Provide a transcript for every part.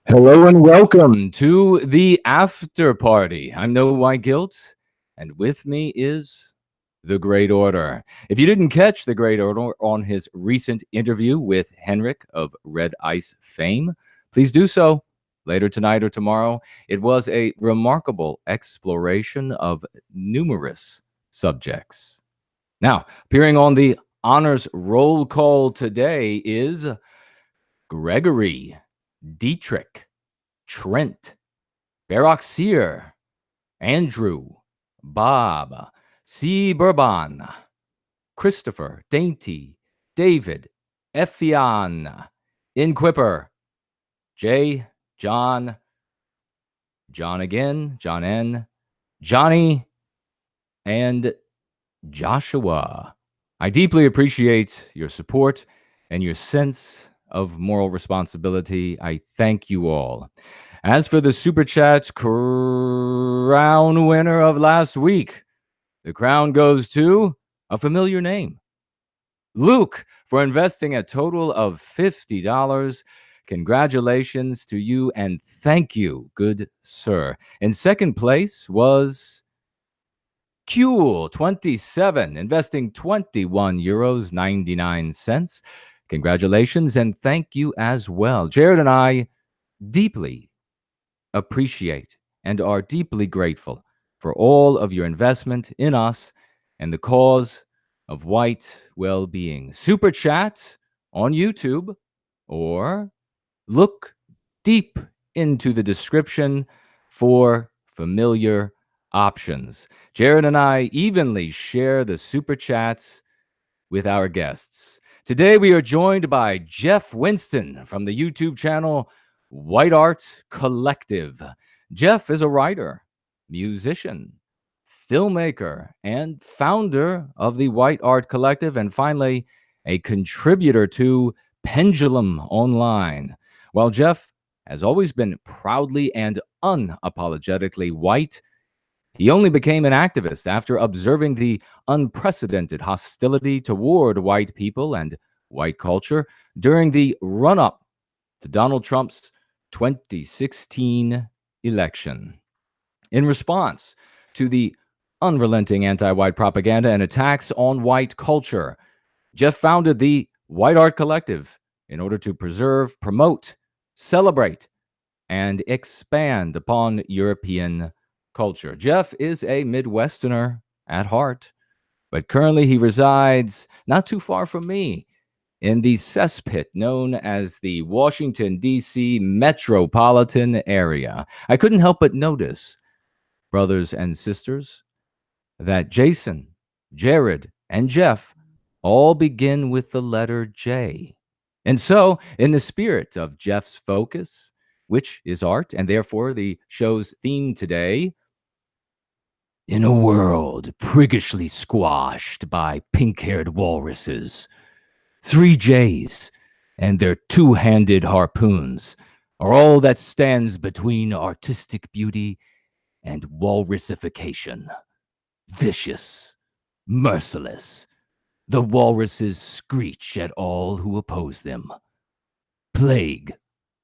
Hello and welcome to the after party. I'm No White Guilt, and with me is the Great Order. If you didn't catch the Great Order on his recent interview with Henrik of Red Ice fame, please do so later tonight or tomorrow. It was a remarkable exploration of numerous subjects. Now, appearing on the honors roll call today is Gregory Dietrich, Trent, Baroxier, Andrew, Bob, C. Bourbon, Christopher, Dainty, David, Effian, Inquipper, Jay, John, John again, John N., Johnny, and Joshua. I deeply appreciate your support and your sense of moral responsibility. I thank you all. As for the Super Chat crown winner of last week, the crown goes to a familiar name. Luke, for investing a total of $50. Congratulations to you and thank you, good sir. In second place was Kuhl27, investing €21.99. Congratulations and thank you as well. Jared and I deeply appreciate and are deeply grateful for all of your investment in us and the cause of white well-being. Super chat on YouTube or look deep into the description for familiar options. Jared and I evenly share the super chats with our guests. Today we are joined by Jeff Winston from the YouTube channel White Art Collective. Jeff is a writer, musician, filmmaker, and founder of the White Art Collective, and finally, a contributor to Pendulum Online. While Jeff has always been proudly and unapologetically white, he only became an activist after observing the unprecedented hostility toward white people and white culture during the run-up to Donald Trump's 2016 election. In response to the unrelenting anti-white propaganda and attacks on white culture, Jeff founded the White Art Collective in order to preserve, promote, celebrate, and expand upon European culture. Jeff is a Midwesterner at heart, but currently he resides not too far from me in the cesspit known as the Washington, D.C. metropolitan area. I couldn't help but notice, brothers and sisters, that Jason, Jared, and Jeff all begin with the letter J. And so, in the spirit of Jeff's focus, which is art, and therefore the show's theme today, in a world priggishly squashed by pink-haired walruses, 3 J's and their two-handed harpoons are all that stands between artistic beauty and walrusification. Vicious, merciless, the walruses screech at all who oppose them. Plague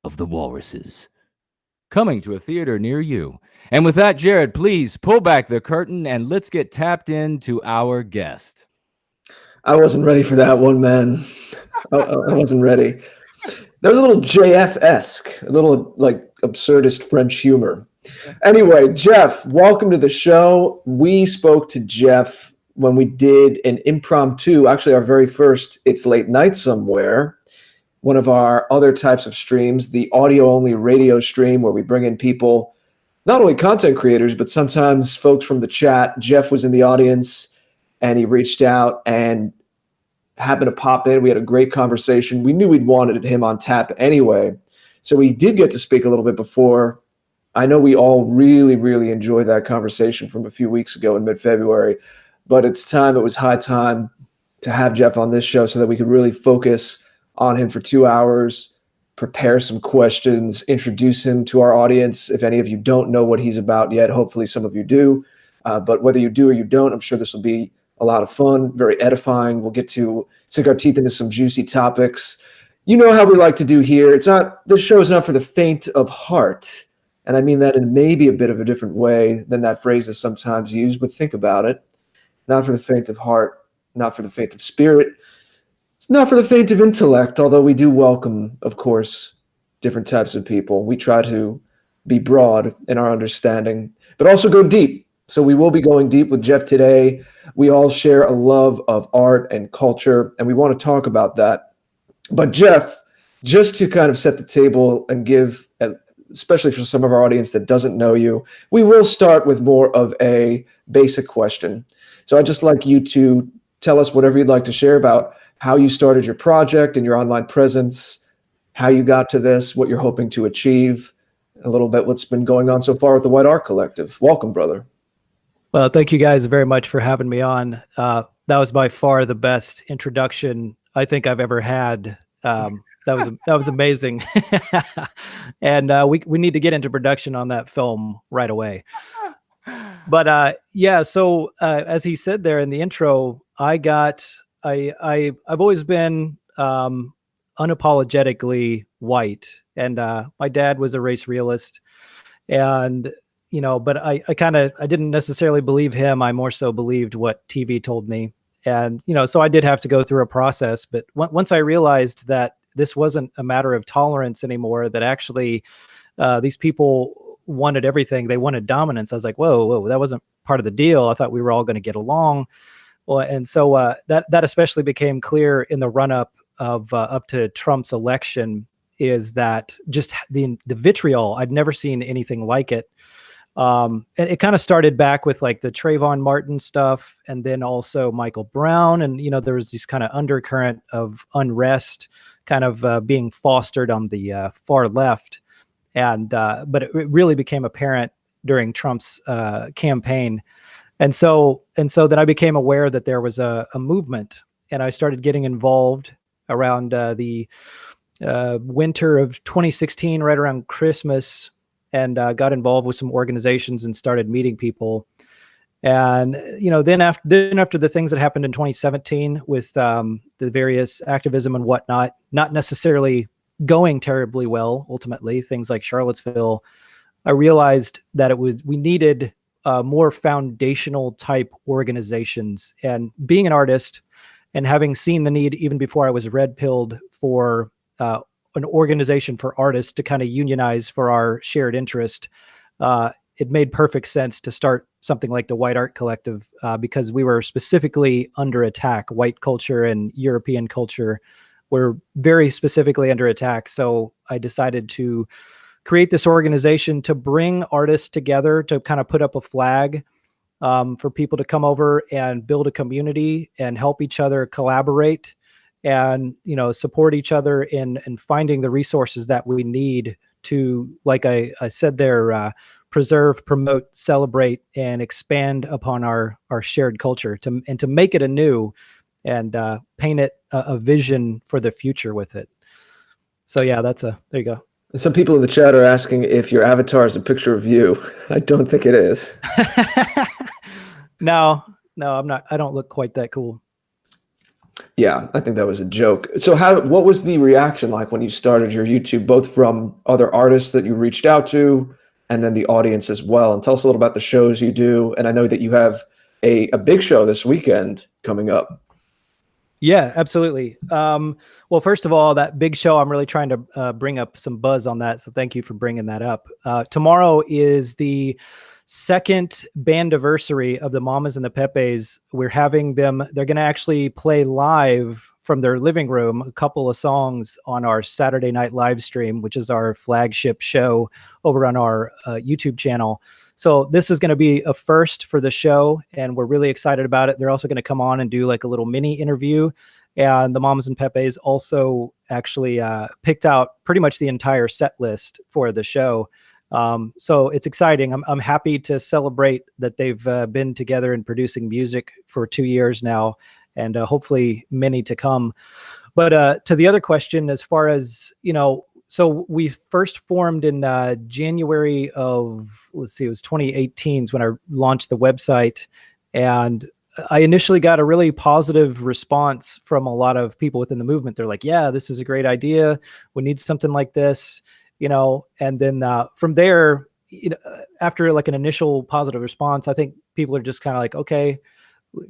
of the Walruses. Coming to a theater near you. And with that, Jared, please pull back the curtain and let's get tapped into our guest. I wasn't ready for that one, man. I wasn't ready. There was a little JF-esque, a little like absurdist French humor. Anyway, Jeff, welcome to the show. We spoke to Jeff when we did an impromptu, actually our very first It's Late Night Somewhere, one of our other types of streams, the audio-only radio stream where we bring in people, not only content creators, but sometimes folks from the chat. Jeff was in the audience, and he reached out and happened to pop in. We had a great conversation. We knew we'd wanted him on tap anyway, so we did get to speak a little bit before. I know we all really, really enjoyed that conversation from a few weeks ago in mid-February, but it's time, it was high time to have Jeff on this show so that we could really focus on him for 2 hours, prepare some questions, introduce him to our audience. If any of you don't know what he's about yet, hopefully some of you do. But whether you do or you don't, I'm sure this will be a lot of fun, very edifying. We'll get to sink our teeth into some juicy topics. You know how we like to do here. This show is not for the faint of heart. And I mean that in maybe a bit of a different way than that phrase is sometimes used, but think about it. Not for the faint of heart, not for the faint of spirit. It's not for the faint of intellect, although we do welcome, of course, different types of people. We try to be broad in our understanding, but also go deep. So we will be going deep with Jeff today. We all share a love of art and culture, and we want to talk about that. But Jeff, just to kind of set the table and give, especially for some of our audience that doesn't know you, we will start with more of a basic question. So I'd just like you to tell us whatever you'd like to share about how you started your project and your online presence, how you got to this, what you're hoping to achieve, a little bit what's been going on so far with the White Art Collective. Welcome, brother. Well, thank you guys very much for having me on. That was by far the best introduction I think I've ever had. That was amazing. And we need to get into production on that film right away. But yeah, so as he said there in the intro, I've always been unapologetically white, and my dad was a race realist, and but I didn't necessarily believe him. I more so believed what TV told me, and so I did have to go through a process. But once I realized that this wasn't a matter of tolerance anymore, that actually these people wanted everything. They wanted dominance. I was like, whoa, that wasn't part of the deal. I thought we were all going to get along. Well, and so that especially became clear in the run-up of up to Trump's election, is that just the vitriol, I'd never seen anything like it. And it kind of started back with like the Trayvon Martin stuff, and then also Michael Brown. And, there was this kind of undercurrent of unrest kind of being fostered on the far left. And but it really became apparent during Trump's campaign. And so then I became aware that there was a movement, and I started getting involved around the winter of 2016, right around Christmas, and got involved with some organizations and started meeting people. And then after the things that happened in 2017 with the various activism and whatnot, not necessarily going terribly well, ultimately, things like Charlottesville, I realized that we needed more foundational type organizations. And being an artist and having seen the need even before I was red pilled for an organization for artists to kind of unionize for our shared interest, it made perfect sense to start something like the White Art Collective, because we were specifically under attack. White culture and European culture were very specifically under attack. So I decided to create this organization to bring artists together, to kind of put up a flag for people to come over and build a community and help each other collaborate and, support each other in finding the resources that we need to, like I said there, preserve, promote, celebrate, and expand upon our shared culture to make it anew and paint it a vision for the future with it. So yeah, there you go. Some people in the chat are asking if your avatar is a picture of you. I don't think it is. No, I'm not. I don't look quite that cool. Yeah, I think that was a joke. So what was the reaction like when you started your YouTube, both from other artists that you reached out to and then the audience as well? And tell us a little about the shows you do. And I know that you have a big show this weekend coming up. Yeah, absolutely. Well, first of all, that big show, I'm really trying to bring up some buzz on that. So thank you for bringing that up. Tomorrow is the second bandiversary of the Mamas and the Pepes. We're having them, they're going to actually play live from their living room a couple of songs on our Saturday night live stream, which is our flagship show over on our YouTube channel. So this is going to be a first for the show, and we're really excited about it. They're also going to come on and do like a little mini interview. And the Mamas and Pepes also actually picked out pretty much the entire set list for the show. So it's exciting. I'm happy to celebrate that they've been together and producing music for 2 years now, and hopefully many to come. But to the other question, as far as, so we first formed in January of, it was 2018 when I launched the website. And I initially got a really positive response from a lot of people within the movement. They're like, yeah, this is a great idea. We need something like this, and then from there, after like an initial positive response, I think people are just kind of like, okay,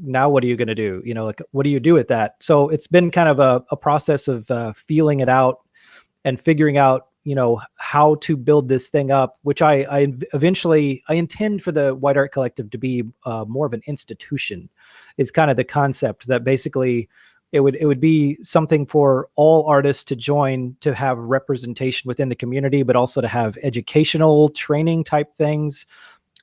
now what are you going to do? Like, what do you do with that? So it's been kind of a process of feeling it out and figuring out, how to build this thing up, which I eventually, I intend for the White Art Collective to be more of an institution. Is kind of the concept that basically it would be something for all artists to join, to have representation within the community, but also to have educational training type things,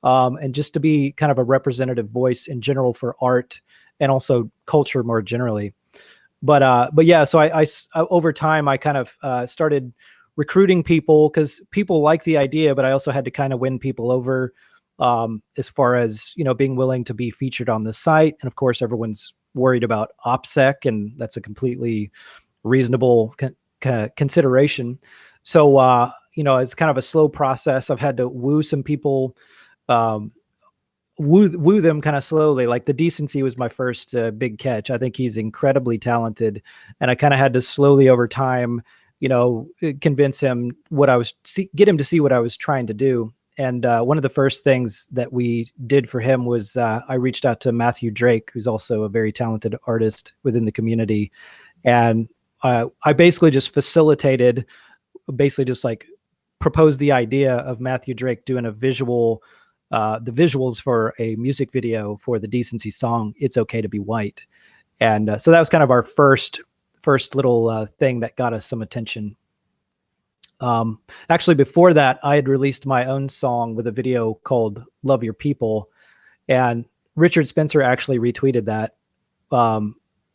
and just to be kind of a representative voice in general for art and also culture more generally. But yeah, so I over time I kind of started recruiting people, because people like the idea, but I also had to kind of win people over, as far as being willing to be featured on the site. And of course, everyone's worried about OPSEC, and that's a completely reasonable consideration. So it's kind of a slow process. I've had to woo some people. Woo them kind of slowly. Like the Decency was my first big catch. I think he's incredibly talented, and I kind of had to slowly over time, convince him get him to see what I was trying to do. And one of the first things that we did for him was I reached out to Matthew Drake, who's also a very talented artist within the community, and I basically just facilitated, just like proposed the idea of Matthew Drake doing a the visuals for a music video for the Decency song "It's Okay to Be White," and so that was kind of our first little thing that got us some attention. Actually, before that, I had released my own song with a video called "Love Your People," and Richard Spencer actually retweeted that,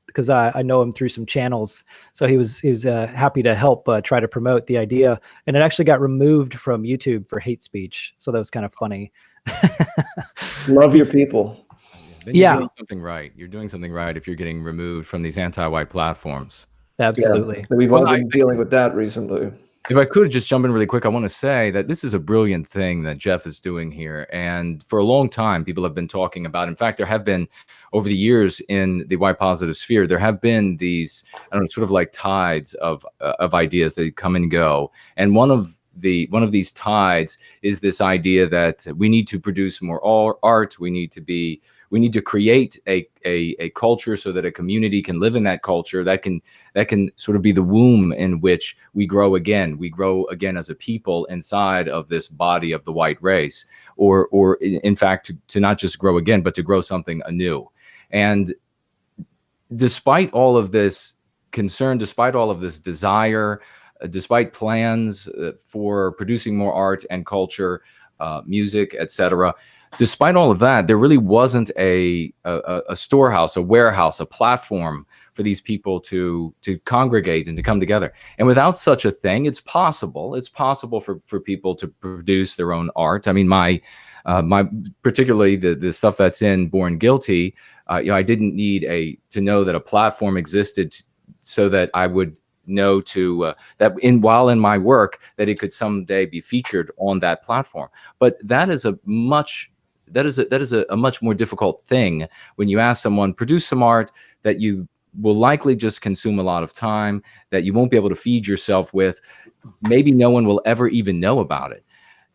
because I know him through some channels, so he was happy to help try to promote the idea, and it actually got removed from YouTube for hate speech, so that was kind of funny. Love your people. Then you're doing something right. You're doing something right if you're getting removed from these anti-white platforms. Absolutely. Yeah, we've all been dealing with that recently. If I could just jump in really quick, I want to say that this is a brilliant thing that Jeff is doing here. And for a long time, people have been talking about, in fact, there have been, over the years in the white positive sphere, there have been these, I don't know, sort of like tides of ideas that come and go. And one of these tides is this idea that we need to produce more art. We need to create a culture so that a community can live in that culture that can sort of be the womb in which we grow again. We grow again as a people inside of this body of the white race, or in fact, to not just grow again, but to grow something anew. And despite all of this concern, despite all of this desire, despite plans for producing more art and culture, music, etc., despite all of that, there really wasn't a storehouse, a warehouse, a platform for these people to congregate and to come together. And without such a thing, it's possible for people to produce their own art. I mean, my particularly the stuff that's in Born Guilty, I didn't need to know that a platform existed so that I would know while in my work that it could someday be featured on that platform. But that is a much more difficult thing when you ask someone, produce some art that you will likely just consume a lot of time, that you won't be able to feed yourself with, maybe no one will ever even know about it,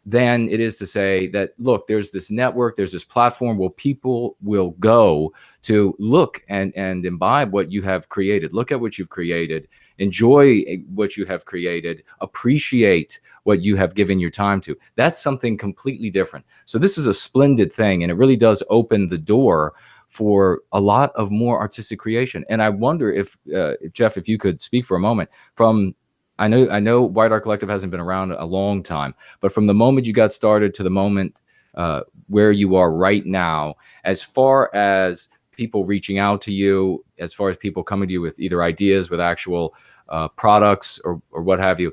than it is to say that, look, there's this network, there's this platform where people will go to look and imbibe what you have created, look at what you've created, enjoy what you have created, appreciate what you have given your time to. That's something completely different. So this is a splendid thing, and it really does open the door for a lot of more artistic creation. And I wonder if Jeff, if you could speak for a moment from, I know White Art Collective hasn't been around a long time, but from the moment you got started to the moment where you are right now, as far as people reaching out to you, as far as people coming to you with either ideas, with actual products or what have you,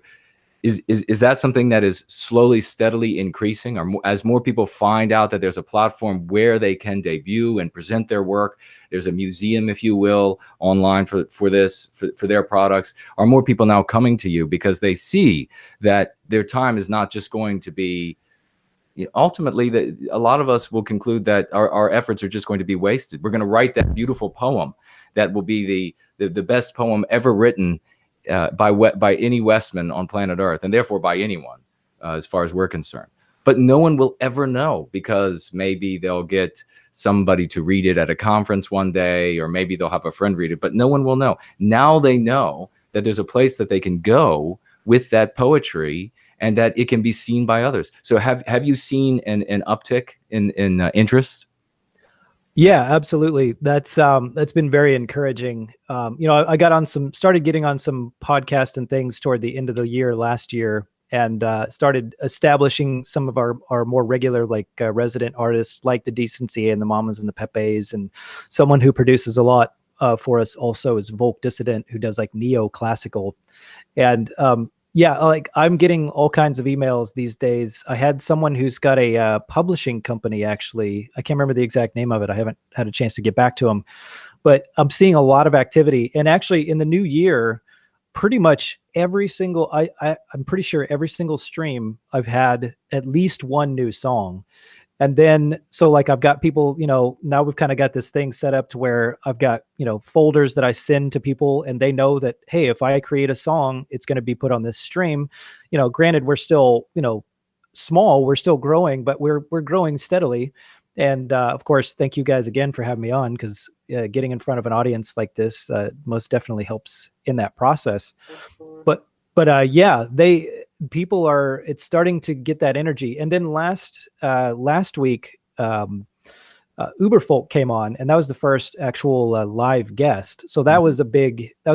is that something that is slowly, steadily increasing? Or as more people find out that there's a platform where they can debut and present their work, there's a museum, if you will, online for their products, are more people now coming to you because they see that their time is not just going to be ultimately a lot of us will conclude that our efforts are just going to be wasted. We're going to write that beautiful poem that will be the best poem ever written by any Westman on planet Earth, and therefore by anyone, as far as we're concerned. But no one will ever know, because maybe they'll get somebody to read it at a conference one day, or maybe they'll have a friend read it, but no one will know. Now they know that there's a place that they can go with that poetry, and that it can be seen by others. So have you seen an uptick in interest? Yeah, absolutely. That's been very encouraging. I started getting on some podcasts and things toward the end of the year last year, and started establishing some of our more regular, like resident artists, like the Decency and the Mamas and the Pepes, and someone who produces a lot for us also is Volk Dissident, who does like neoclassical. And yeah, like I'm getting all kinds of emails these days. I had someone who's got a publishing company, actually. I can't remember the exact name of it. I haven't had a chance to get back to him, but I'm seeing a lot of activity. And actually in the new year, pretty much every single, I'm pretty sure every single stream I've had at least one new song. And then, so like I've got people, now we've kind of got this thing set up to where I've got, folders that I send to people, and they know that, hey, if I create a song, it's going to be put on this stream. Granted, we're still, small, we're still growing, but we're growing steadily. And of course, thank you guys again for having me on, because getting in front of an audience like this most definitely helps in that process. But yeah, people are, it's starting to get that energy. And then last week, Uberfolk came on, and that was the first actual live guest. So that was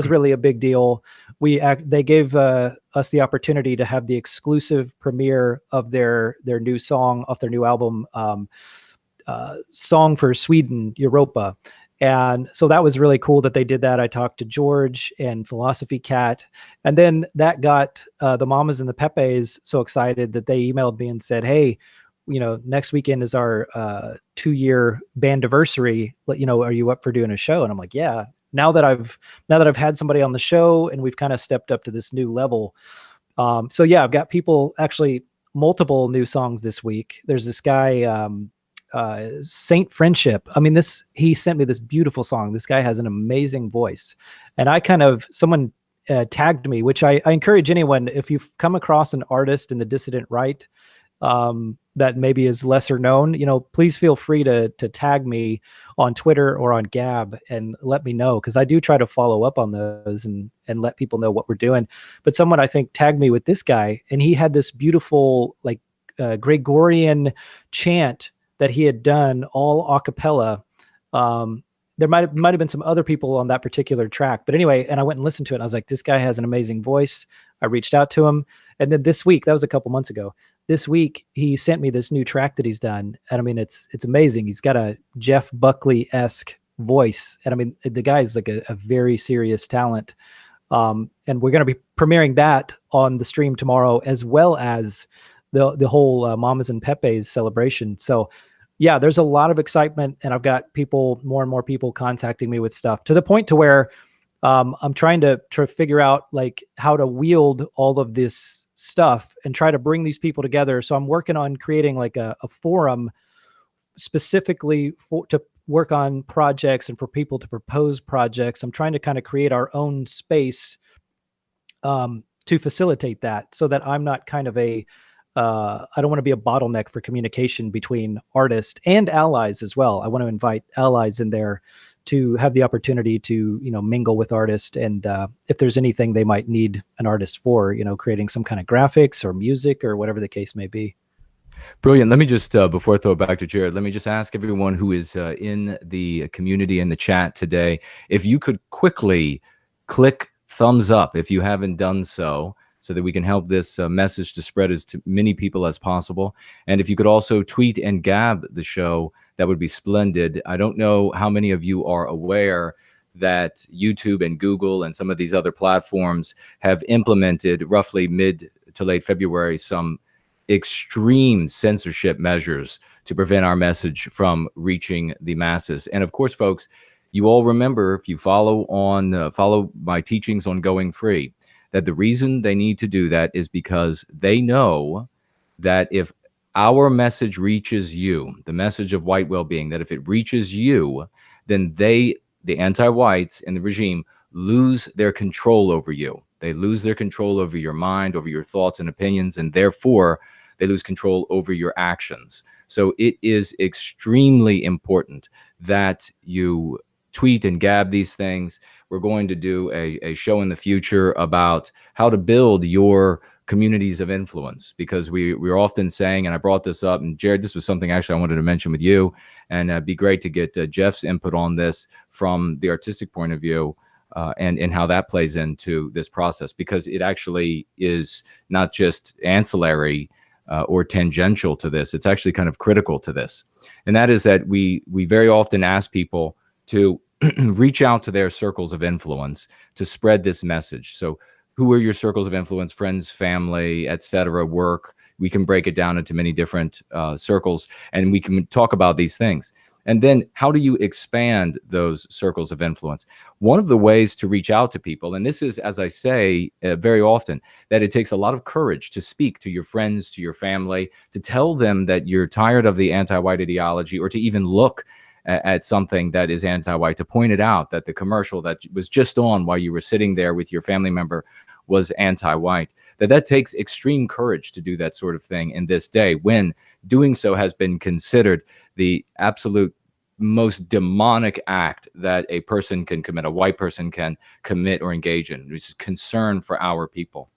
really a big deal. They gave us the opportunity to have the exclusive premiere of their new song off their new album, Song for Sweden, Europa. And so that was really cool that they did that. I talked to George and Philosophy Cat, and then that got the Mamas and the Pepes so excited that they emailed me and said, hey, next weekend is our 2-year bandiversary. Are you up for doing a show? And I'm like, yeah. Now that I've had somebody on the show and we've kind of stepped up to this new level. So yeah, I've got people, actually multiple new songs this week. There's this guy, Saint Friendship. I mean, he sent me this beautiful song. This guy has an amazing voice, and someone tagged me, which I encourage anyone, if you've come across an artist in the dissident right that maybe is lesser known, please feel free to tag me on Twitter or on Gab and let me know, because I do try to follow up on those and let people know what we're doing. But someone, I think, tagged me with this guy, and he had this beautiful like Gregorian chant that he had done all a cappella. There might have been some other people on that particular track, but anyway, and I went and listened to it, and I was like, this guy has an amazing voice. I reached out to him, and then this week, that was a couple months ago, this week he sent me this new track that he's done, and I mean, it's amazing. He's got a Jeff Buckley-esque voice, and I mean, the guy is like a very serious talent. And we're going to be premiering that on the stream tomorrow, as well as the whole Mamas and Pepes celebration. So yeah, there's a lot of excitement, and I've got more and more people contacting me with stuff, to the point to where I'm trying to figure out like how to wield all of this stuff and try to bring these people together. So I'm working on creating like a forum specifically to work on projects and for people to propose projects. I'm trying to kind of create our own space to facilitate that, so that I'm not kind of I don't want to be a bottleneck for communication between artists and allies as well. I want to invite allies in there to have the opportunity to, mingle with artists. And if there's anything they might need an artist for, creating some kind of graphics or music or whatever the case may be. Brilliant. Let me just, before I throw it back to Jared, let me just ask everyone who is in the community, in the chat today, if you could quickly click thumbs up if you haven't done so that we can help this message to spread as to many people as possible. And if you could also tweet and Gab the show, that would be splendid. I don't know how many of you are aware that YouTube and Google and some of these other platforms have implemented, roughly mid to late February, some extreme censorship measures to prevent our message from reaching the masses. And of course, folks, you all remember, if you follow my teachings on Going Free, that the reason they need to do that is because they know that if our message reaches you, the message of white well-being, that if it reaches you, then they, the anti-whites in the regime, lose their control over you. They lose their control over your mind, over your thoughts and opinions, and therefore they lose control over your actions. So it is extremely important that you tweet and gab these things. We're going to do a show in the future about how to build your communities of influence, because we're often saying, and I brought this up, and Jared, this was something actually I wanted to mention with you, and it'd be great to get Jeff's input on this from the artistic point of view, and how that plays into this process, because it actually is not just ancillary or tangential to this. It's actually kind of critical to this. And that is that we very often ask people to reach out to their circles of influence to spread this message. So who are your circles of influence? Friends, family, etc., work. We can break it down into many different circles, and we can talk about these things. And then how do you expand those circles of influence? One of the ways to reach out to people, and this is, as I say very often, that it takes a lot of courage to speak to your friends, to your family, to tell them that you're tired of the anti-white ideology, or to even look at something that is anti-white, to point it out, that the commercial that was just on while you were sitting there with your family member was anti-white. That takes extreme courage to do that sort of thing in this day, when doing so has been considered the absolute most demonic act that a person can commit, a white person can commit or engage in, which is concern for our people.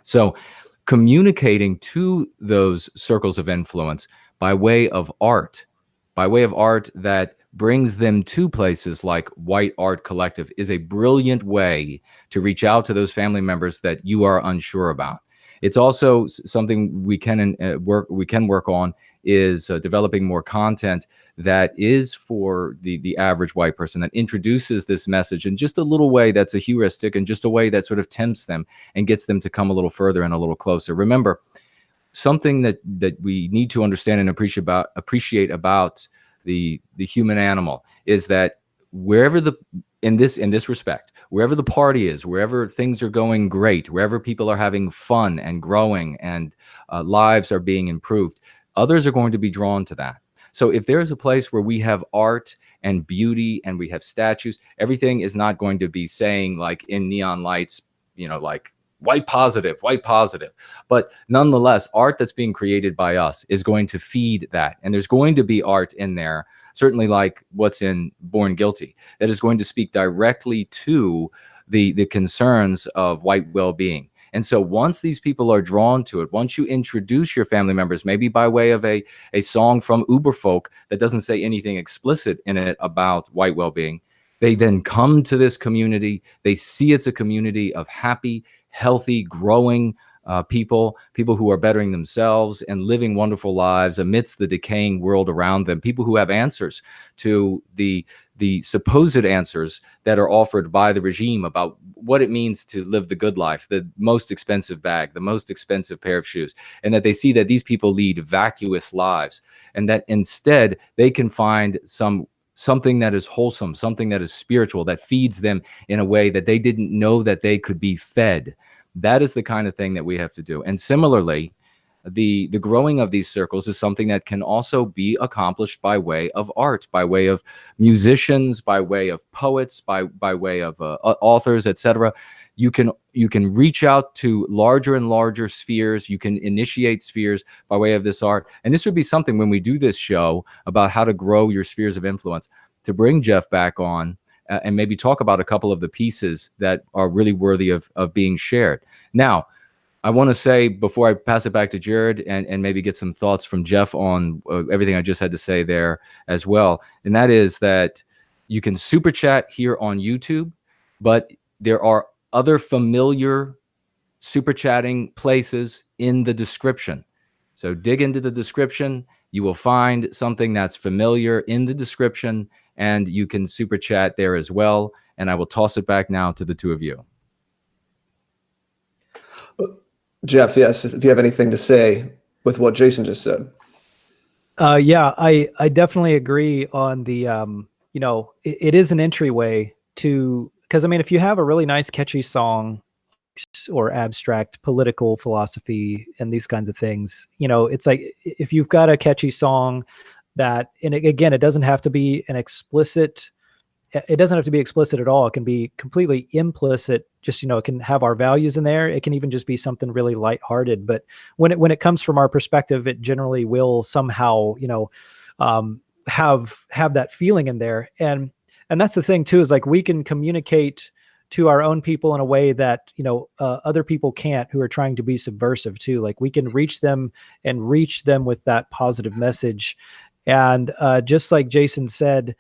So communicating to those circles of influence by way of art that brings them to places like White Art Collective, is a brilliant way to reach out to those family members that you are unsure about. It's also something we can work on, is developing more content that is for the average white person, that introduces this message in just a little way that's a heuristic, and just a way that sort of tempts them and gets them to come a little further and a little closer. Remember, something that we need to understand and appreciate about the human animal is that wherever in this respect, wherever the party is, wherever things are going great, wherever people are having fun and growing and lives are being improved, others are going to be drawn to that. So if there's a place where we have art and beauty and we have statues, everything is not going to be saying, like in neon lights, like white positive. But nonetheless, art that's being created by us is going to feed that. And there's going to be art in there, certainly like what's in Born Guilty, that is going to speak directly to the concerns of white well-being. And so once these people are drawn to it, once you introduce your family members, maybe by way of a song from Uberfolk that doesn't say anything explicit in it about white well-being, they then come to this community. They see it's a community of happy, healthy, growing people who are bettering themselves and living wonderful lives amidst the decaying world around them, people who have answers to the supposed answers that are offered by the regime about what it means to live the good life, the most expensive bag, the most expensive pair of shoes, and that they see that these people lead vacuous lives, and that instead they can find something that is wholesome, something that is spiritual, that feeds them in a way that they didn't know that they could be fed. That is the kind of thing that we have to do. And similarly, the growing of these circles is something that can also be accomplished by way of art, by way of musicians, by way of poets, by way of authors, etc. You can reach out to larger and larger spheres. You can initiate spheres by way of this art. And this would be something, when we do this show about how to grow your spheres of influence, to bring Jeff back on and maybe talk about a couple of the pieces that are really worthy of being shared. Now, I want to say, before I pass it back to Jared and maybe get some thoughts from Jeff on everything I just had to say there as well, and that is that you can super chat here on YouTube, but there are other familiar super chatting places in the description. So dig into the description. You will find something that's familiar in the description, and you can super chat there as well. And I will toss it back now to the two of you. Jeff, yes, if you have anything to say with what Jason just said. Yeah, I definitely agree on the, it is an entryway to, because I mean, if you have a really nice, catchy song or abstract political philosophy and these kinds of things. It's like if you've got a catchy song that, and again, it doesn't have to be it doesn't have to be explicit at all. It can be completely implicit. Just, it can have our values in there. It can even just be something really lighthearted. But when it comes from our perspective, it generally will somehow, have that feeling in there. And that's the thing too, is like we can communicate to our own people in a way that, other people can't, who are trying to be subversive too. Like we can reach them with that positive message. And just like Jason said,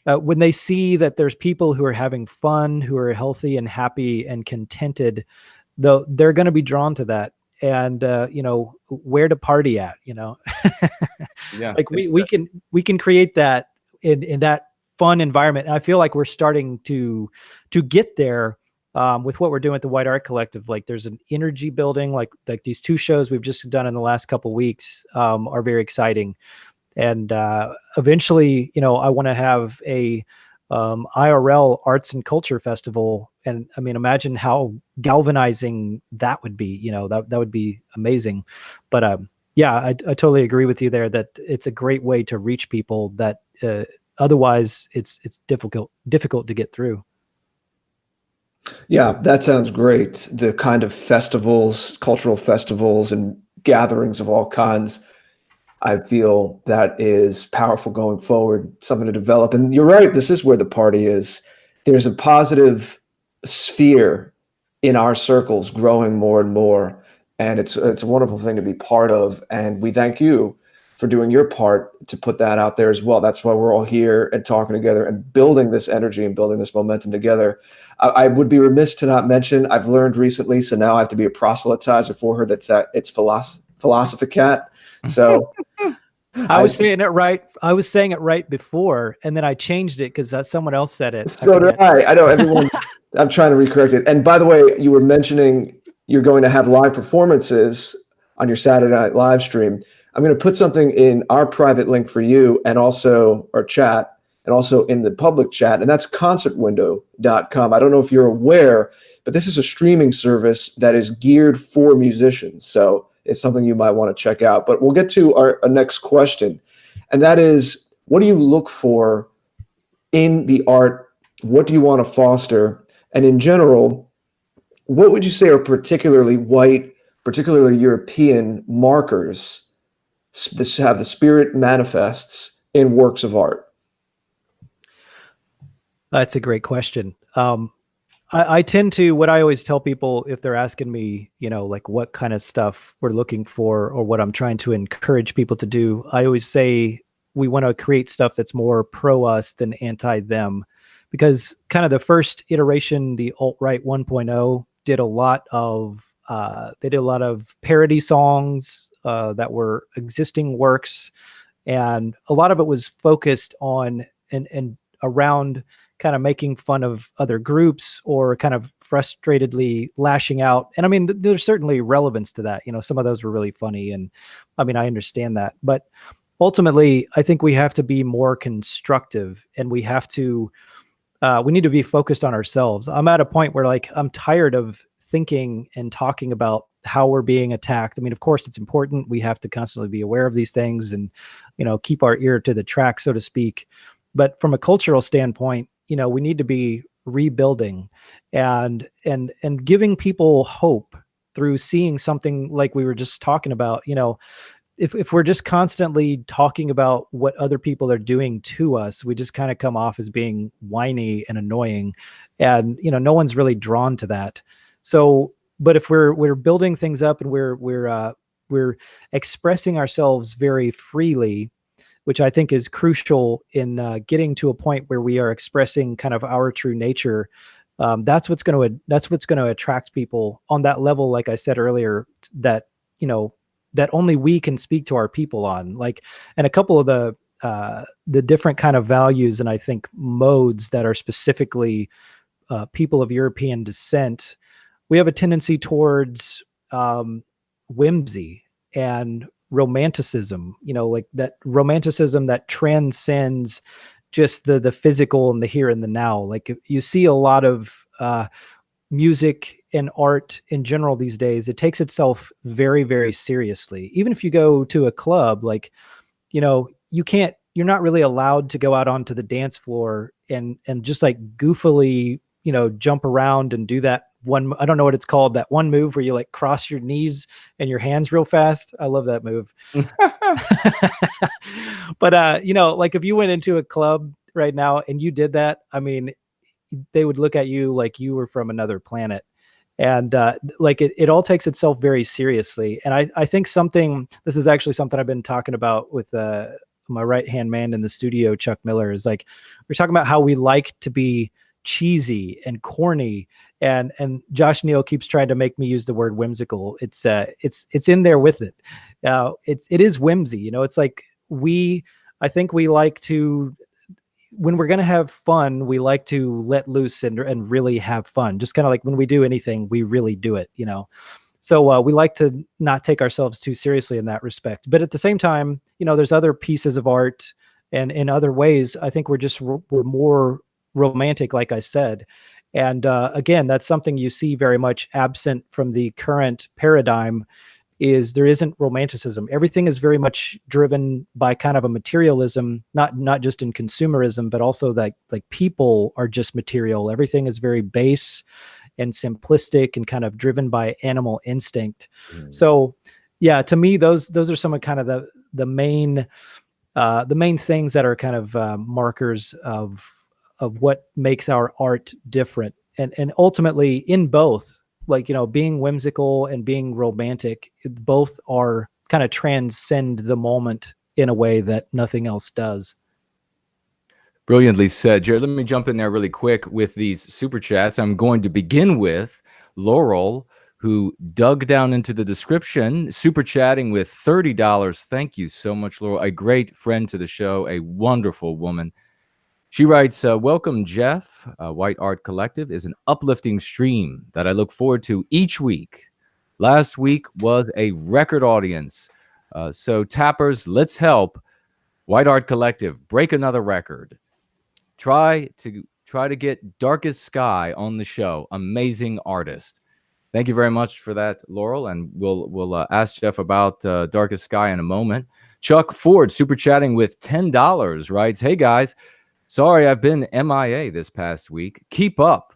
when they see that there's people who are having fun, who are healthy and happy and contented, though, they're going to be drawn to that. And where to party at, Yeah. like we can create that in that fun environment. And I feel like we're starting to get there with what we're doing at the White Art Collective. Like there's an energy building, like these 2 shows we've just done in the last couple of weeks are very exciting. And eventually, I want to have a IRL arts and culture festival. And I mean, imagine how galvanizing that would be. That would be amazing. But yeah, I totally agree with you there that it's a great way to reach people that otherwise it's difficult to get through. Yeah, that sounds great. The kind of festivals, cultural festivals and gatherings of all kinds, I feel that is powerful going forward, something to develop. And you're right, this is where the party is. There's a positive sphere in our circles growing more and more. And it's a wonderful thing to be part of. And we thank you for doing your part to put that out there as well. That's why we're all here and talking together and building this energy and building this momentum together. I would be remiss to not mention, I've learned recently, so now I have to be a proselytizer for her, it's Philosophicat. So I was saying it right. I was saying it right before, and then I changed it because someone else said it. So did I. I know everyone's. I'm trying to recorrect it. And by the way, you were mentioning you're going to have live performances on your Saturday Night live stream. I'm going to put something in our private link for you, and also our chat, and also in the public chat, and that's concertwindow.com. I don't know if you're aware, but this is a streaming service that is geared for musicians. So it's something you might want to check out. But we'll get to our next question. And that is, what do you look for in the art? What do you want to foster? And in general, what would you say are particularly white, particularly European markers that have the spirit manifests in works of art? That's a great question. I tend to, what I always tell people if they're asking me, like what kind of stuff we're looking for or what I'm trying to encourage people to do, I always say we want to create stuff that's more pro us than anti them, because kind of the first iteration, the alt-right 1.0, did a lot of parody songs that were existing works, and a lot of it was focused on and around kind of making fun of other groups or kind of frustratedly lashing out. And I mean, there's certainly relevance to that. Some of those were really funny, and I mean, I understand that, but ultimately I think we have to be more constructive, and we need to be focused on ourselves. I'm at a point where like, I'm tired of thinking and talking about how we're being attacked. I mean, of course it's important. We have to constantly be aware of these things and, keep our ear to the track, so to speak. But from a cultural standpoint, we need to be rebuilding and giving people hope through seeing something like we were just talking about. If we're just constantly talking about what other people are doing to us, we just kind of come off as being whiny and annoying, and no one's really drawn to that. So, but if we're building things up and we're expressing ourselves very freely, which I think is crucial in getting to a point where we are expressing kind of our true nature. That's what's going to attract people on that level. Like I said earlier, that that only we can speak to our people on. Like, and a couple of the different kind of values and I think modes that are specifically people of European descent. We have a tendency towards whimsy and romanticism, like that romanticism that transcends just the physical and the here and the now. Like you see a lot of music and art in general these days, it takes itself very, very seriously. Even if you go to a club, like, you're not really allowed to go out onto the dance floor and just like goofily, jump around and do that one. I don't know what it's called, that one move where you like cross your knees and your hands real fast. I love that move. But like if you went into a club right now and you did that, I mean, they would look at you like you were from another planet. And like it all takes itself very seriously. And I think this is actually something I've been talking about with my right-hand man in the studio, Chuck Miller, is like, we're talking about how we like to be cheesy and corny. And Josh Neal keeps trying to make me use the word whimsical. It's in there with it. It is whimsy. It's like I think we like to, when we're going to have fun, we like to let loose and really have fun. Just kind of like when we do anything, we really do it, So we like to not take ourselves too seriously in that respect. But at the same time, there's other pieces of art, and in other ways, I think we're more romantic, like I said. And again, that's something you see very much absent from the current paradigm, is there isn't romanticism. Everything is very much driven by kind of a materialism, not just in consumerism, but also like people are just material. Everything is very base and simplistic and kind of driven by animal instinct. So yeah, to me, those are some of kind of the main things that are kind of markers of what makes our art different. And ultimately in both, like, being whimsical and being romantic, both are kind of transcend the moment in a way that nothing else does. Brilliantly said, Jared. Let me jump in there really quick with these super chats. I'm going to begin with Laurel, who dug down into the description, super chatting with $30. Thank you so much, Laurel. A great friend to the show, a wonderful woman. She writes, welcome, Jeff. White Art Collective is an uplifting stream that I look forward to each week. Last week was a record audience. So tappers, let's help White Art Collective break another record. Try to get Darkest Sky on the show. Amazing artist. Thank you very much for that, Laurel. And we'll ask Jeff about Darkest Sky in a moment. Chuck Ford, super chatting with $10, writes, hey guys, sorry I've been MIA this past week. Keep up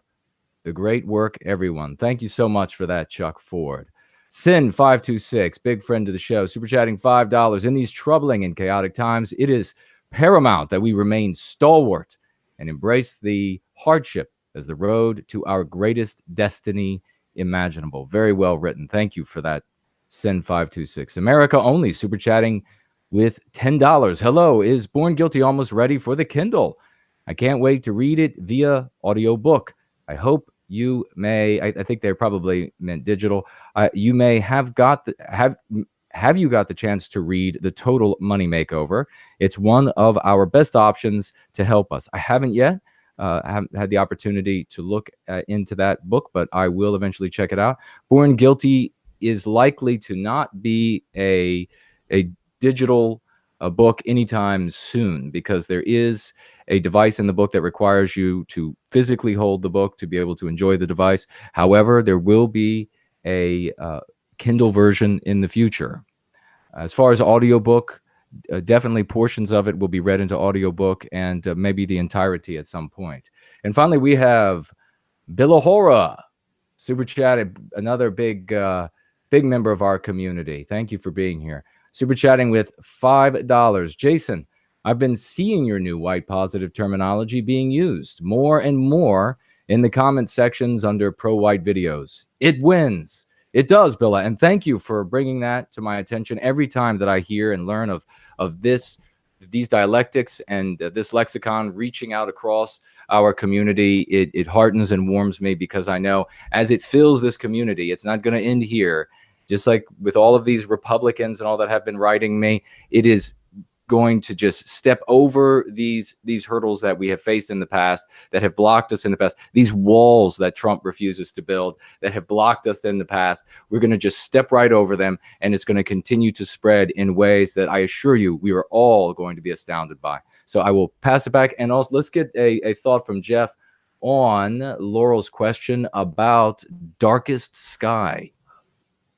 the great work, everyone. Thank you so much for that, Chuck Ford. Sin526, big friend of the show, super chatting $5. In these troubling and chaotic times, it is paramount that we remain stalwart and embrace the hardship as the road to our greatest destiny imaginable. Very well written. Thank you for that, Sin526. America Only, super chatting with $10. Hello, is Born Guilty almost ready for the Kindle? I can't wait to read it via audiobook. I hope you may, I think they probably meant digital. You may have you got the chance to read The Total Money Makeover? It's one of our best options to help us. I haven't yet haven't had the opportunity to look into that book, but I will eventually check it out. Born Guilty is likely to not be a digital book anytime soon, because there is a device in the book that requires you to physically hold the book to be able to enjoy the device. However, there will be a Kindle version in the future. As far as audiobook, definitely portions of it will be read into audiobook, and maybe the entirety at some point. And finally, we have Billahora, super chatted, another big member of our community. Thank you for being here. Super chatting with $5. Jason, I've been seeing your new white positive terminology being used more and more in the comment sections under pro-white videos. It wins. It does, Billa. And thank you for bringing that to my attention. Every time that I hear and learn of these dialectics and this lexicon reaching out across our community, it heartens and warms me, because I know as it fills this community, it's not going to end here. Just like with all of these Republicans and all that have been writing me, it is going to just step over these hurdles that we have faced in the past, that have blocked us in the past, these walls that Trump refuses to build, that have blocked us in the past. We're going to just step right over them, and it's going to continue to spread in ways that I assure you we are all going to be astounded by. So I will pass it back, and also let's get a thought from Jeff on Laurel's question about Darkest Sky.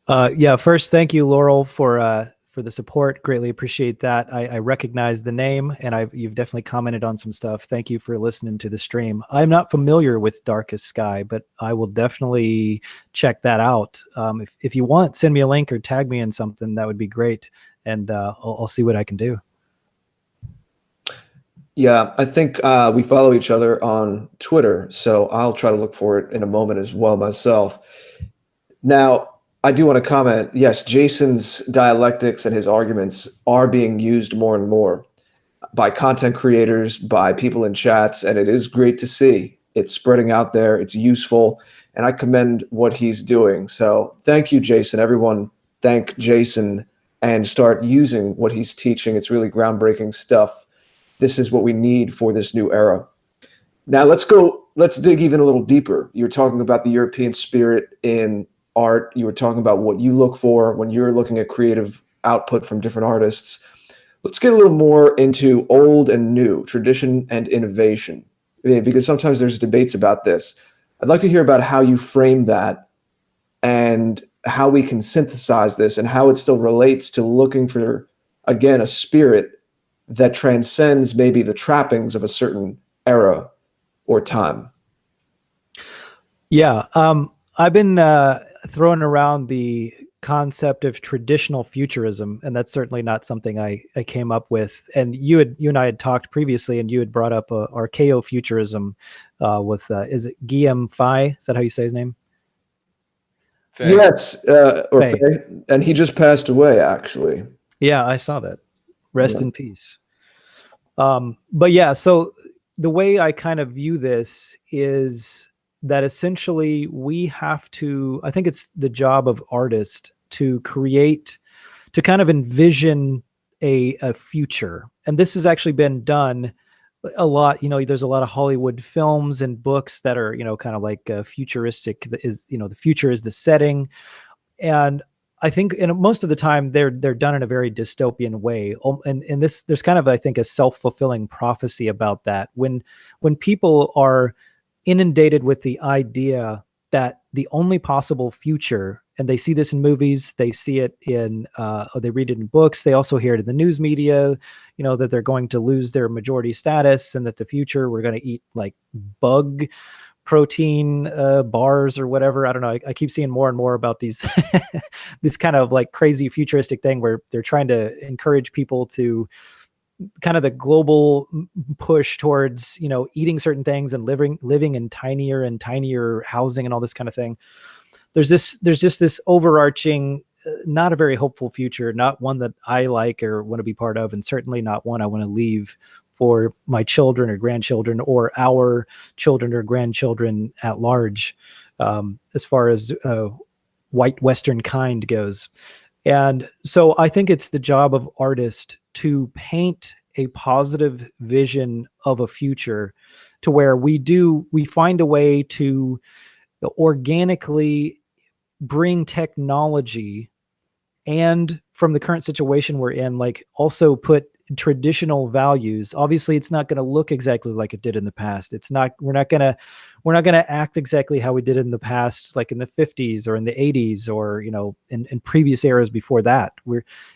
Yeah, first, thank you, Laurel, for the support. Greatly appreciate that. I recognize the name, and you've definitely commented on some stuff. Thank you for listening to the stream. I'm not familiar with Darkest Sky, but I will definitely check that out. If you want, send me a link or tag me in something. That would be great, and I'll see what I can do. Yeah, I think we follow each other on Twitter, so I'll try to look for it in a moment as well myself. Now, I do want to comment, yes, Jason's dialectics and his arguments are being used more and more by content creators, by people in chats, and it is great to see. It's spreading out there, it's useful, and I commend what he's doing. So thank you, Jason. Everyone, thank Jason and start using what he's teaching. It's really groundbreaking stuff. This is what we need for this new era. Now let's dig even a little deeper. You're talking about the European spirit in art. You were talking about what you look for when you're looking at creative output from different artists. Let's get a little more into old and new, tradition and innovation, because sometimes there's debates about this. I'd like to hear about how you frame that and how we can synthesize this and how it still relates to looking for, again, a spirit that transcends maybe the trappings of a certain era or time. Yeah, I've been throwing around the concept of traditional futurism, and that's certainly not something I came up with. And you and I had talked previously, and you had brought up archaeofuturism with is it Guillaume Faye? Is that how you say his name? Faye. Yes, or Faye. Faye. And he just passed away, actually. Yeah, I saw that. Rest in peace. But yeah, so the way I kind of view this is that essentially we have to, I think it's the job of artists to create, to kind of envision a future. And this has actually been done a lot. There's a lot of Hollywood films and books that are, kind of like futuristic, is, the future is the setting. And I think most of the time they're done in a very dystopian way. And this, there's kind of, I think, a self-fulfilling prophecy about that. When people are inundated with the idea that the only possible future, and they see this in movies, they see it in, they read it in books, they also hear it in the news media, that they're going to lose their majority status and that the future, we're going to eat like bug protein bars or whatever. I don't know. I keep seeing more and more about these, this kind of like crazy futuristic thing where they're trying to encourage people to kind of the global push towards, eating certain things and living in tinier and tinier housing and all this kind of thing. There's just this overarching, not a very hopeful future, not one that I like or want to be part of, and certainly not one I want to leave for my children or grandchildren or our children or grandchildren at large, as far as white Western kind goes. And so I think it's the job of artists to paint a positive vision of a future to where we find a way to organically bring technology, and from the current situation we're in, like also put traditional values. Obviously it's not going to look exactly like it did in the past. We're not going to act exactly how we did in the past, like in the 50s or in the 80s or, in previous eras before that.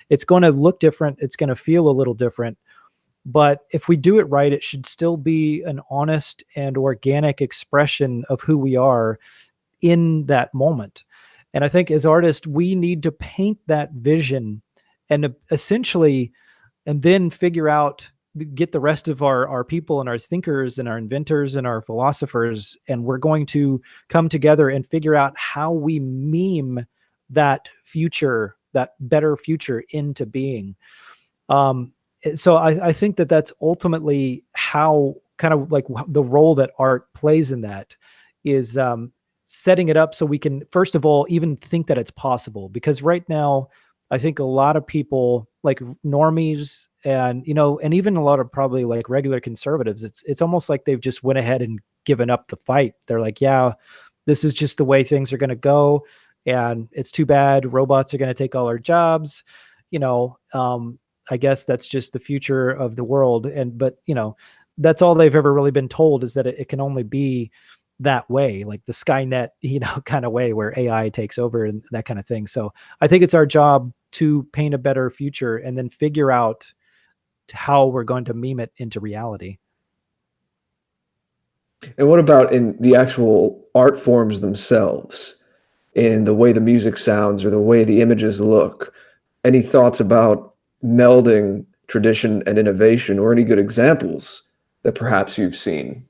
It's going to look different. It's going to feel a little different. But if we do it right, it should still be an honest and organic expression of who we are in that moment. And I think as artists, we need to paint that vision and essentially, and then figure out, get the rest of our people and our thinkers and our inventors and our philosophers, and we're going to come together and figure out how we meme that future, that better future, into being. So I think that that's ultimately how, kind of like the role that art plays in that is setting it up so we can, first of all, even think that it's possible. Because right now, I think a lot of people, like normies and, and even a lot of probably like regular conservatives, it's almost like they've just went ahead and given up the fight. They're like, yeah, this is just the way things are going to go. And it's too bad robots are going to take all our jobs. I guess that's just the future of the world. But that's all they've ever really been told, is that it can only be that way, like the Skynet, kind of way where AI takes over and that kind of thing. So I think it's our job to paint a better future and then figure out how we're going to meme it into reality. And what about in the actual art forms themselves, in the way the music sounds or the way the images look? Any thoughts about melding tradition and innovation, or any good examples that perhaps you've seen?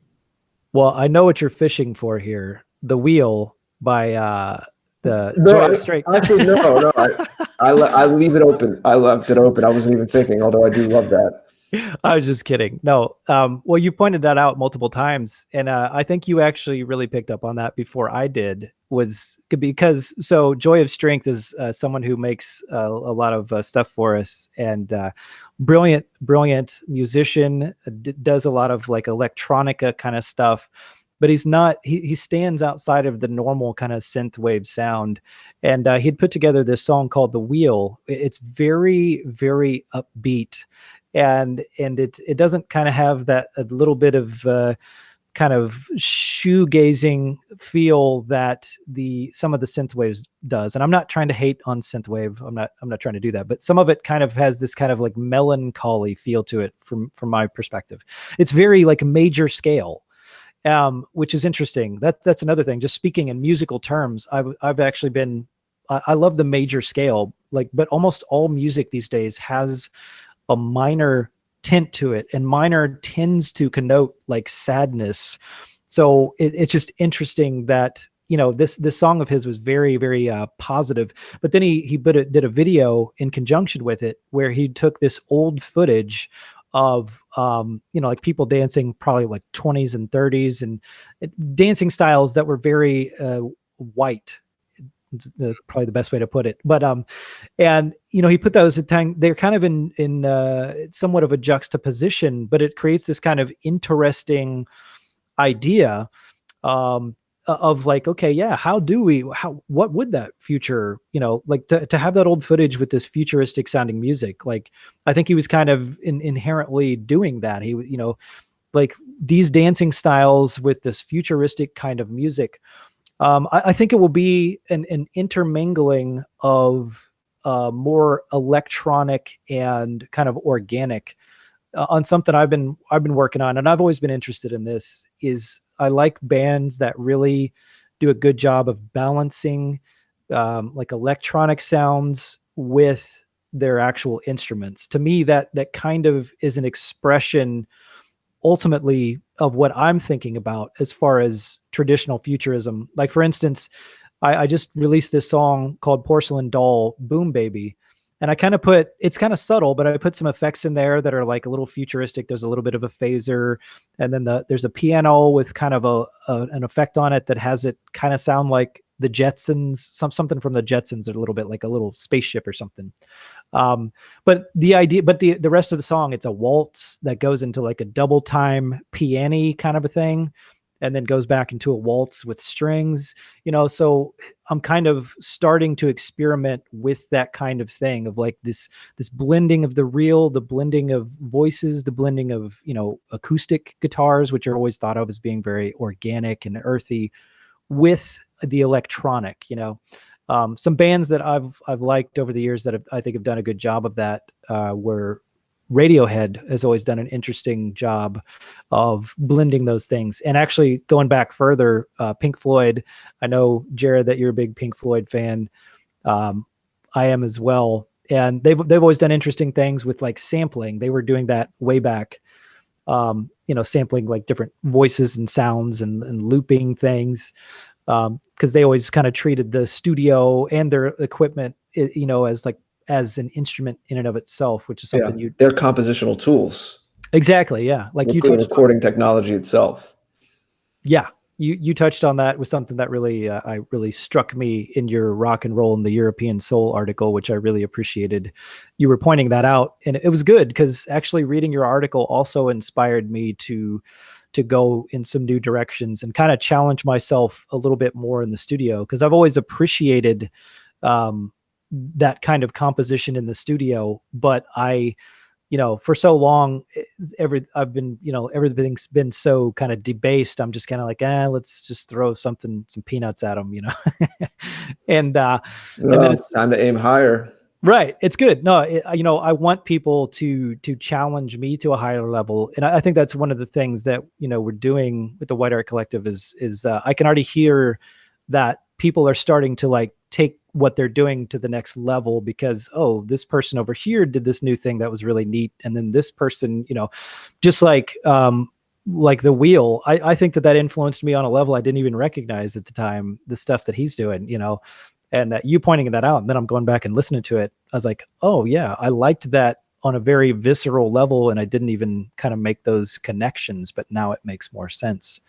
Well, I know what you're fishing for here. The Wheel by the No, Joy of Straight. actually, no. I leave it open. I left it open. I wasn't even thinking, although I do love that. I was just kidding. No. Well, you pointed that out multiple times, and I think you actually really picked up on that before I did. Was because so Joy of Strength is someone who makes a lot of stuff for us, and brilliant musician, does a lot of like electronica kind of stuff. But he's not. He stands outside of the normal kind of synthwave sound, and he'd put together this song called "The Wheel." It's very, very upbeat, and it doesn't kind of have that a little bit of kind of shoegazing feel that some of the synthwaves does. And I'm not trying to hate on synthwave. I'm not trying to do that, but some of it kind of has this kind of like melancholy feel to it from my perspective. It's very like major scale, which is interesting. That's another thing. Just speaking in musical terms, I've actually been, I love the major scale, like, but almost all music these days has a minor tint to it, and minor tends to connote like sadness. So it's just interesting that this song of his was very, very positive, but then he did a video in conjunction with it where he took this old footage of like people dancing probably like 20s and 30s, and dancing styles that were very white, probably the best way to put it. But and he put those at time, they're kind of in somewhat of a juxtaposition, but it creates this kind of interesting idea of like, okay, yeah, what would that future, like to have that old footage with this futuristic sounding music. Like I think he was kind of inherently doing that. He like these dancing styles with this futuristic kind of music. I think it will be an intermingling of more electronic and kind of organic on something I've been working on, and I've always been interested in this. Is I like bands that really do a good job of balancing like electronic sounds with their actual instruments. To me, that kind of is an expression ultimately of what I'm thinking about as far as traditional futurism. Like for instance, I just released this song called Porcelain Doll Boom Baby, and I kind of it's kind of subtle, but I put some effects in there that are like a little futuristic. There's a little bit of a phaser, and then there's a piano with kind of an effect on it that has it kind of sound like the Jetsons, something from the Jetsons, a little bit like a little spaceship or something. But the rest of the song, it's a waltz that goes into like a double time piano kind of a thing, and then goes back into a waltz with strings, so I'm kind of starting to experiment with that kind of thing of like this blending of the real, the blending of voices, the blending of, acoustic guitars, which are always thought of as being very organic and earthy, with the electronic. Some bands that I've liked over the years that I think have done a good job of that were Radiohead has always done an interesting job of blending those things. And actually going back further, Pink Floyd, I know, Jared, that you're a big Pink Floyd fan. I am as well. And they've always done interesting things with like sampling. They were doing that way back, sampling like different voices and sounds and looping things. Because they always kind of treated the studio and their equipment, as an instrument in and of itself, which is something they're compositional tools. Exactly. Yeah. Like you touched recording technology itself. Yeah. You touched on that with something that really, really struck me in your Rock and Roll in the European Soul article, which I really appreciated. You were pointing that out, and it was good because actually reading your article also inspired me to go in some new directions and kind of challenge myself a little bit more in the studio. Cause I've always appreciated, that kind of composition in the studio, but I for so long, everything's been so kind of debased. I'm just kind of like, let's just throw some peanuts at them, and then it's time to aim higher. right. It's good. No, I want people to challenge me to a higher level, and I think that's one of the things that we're doing with the White Art Collective is I can already hear that people are starting to like take what they're doing to the next level because this person over here did this new thing that was really neat, and then this person, just like the wheel. I think that influenced me on a level I didn't even recognize at the time. The stuff that he's doing, and you pointing that out, and then I'm going back and listening to it. I was like, oh yeah, I liked that on a very visceral level, and I didn't even kind of make those connections, but now it makes more sense.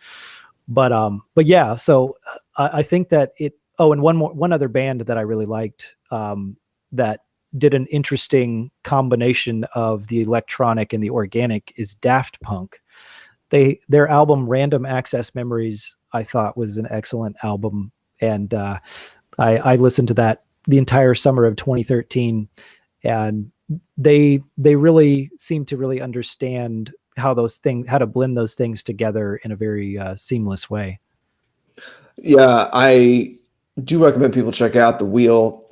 But yeah, so I think that it. Oh, and one other band that I really liked that did an interesting combination of the electronic and the organic is Daft Punk. Their album Random Access Memories, I thought, was an excellent album, and I listened to that the entire summer of 2013, and they really seem to really understand how to blend those things together in a very seamless way. Yeah, I do recommend people check out The Wheel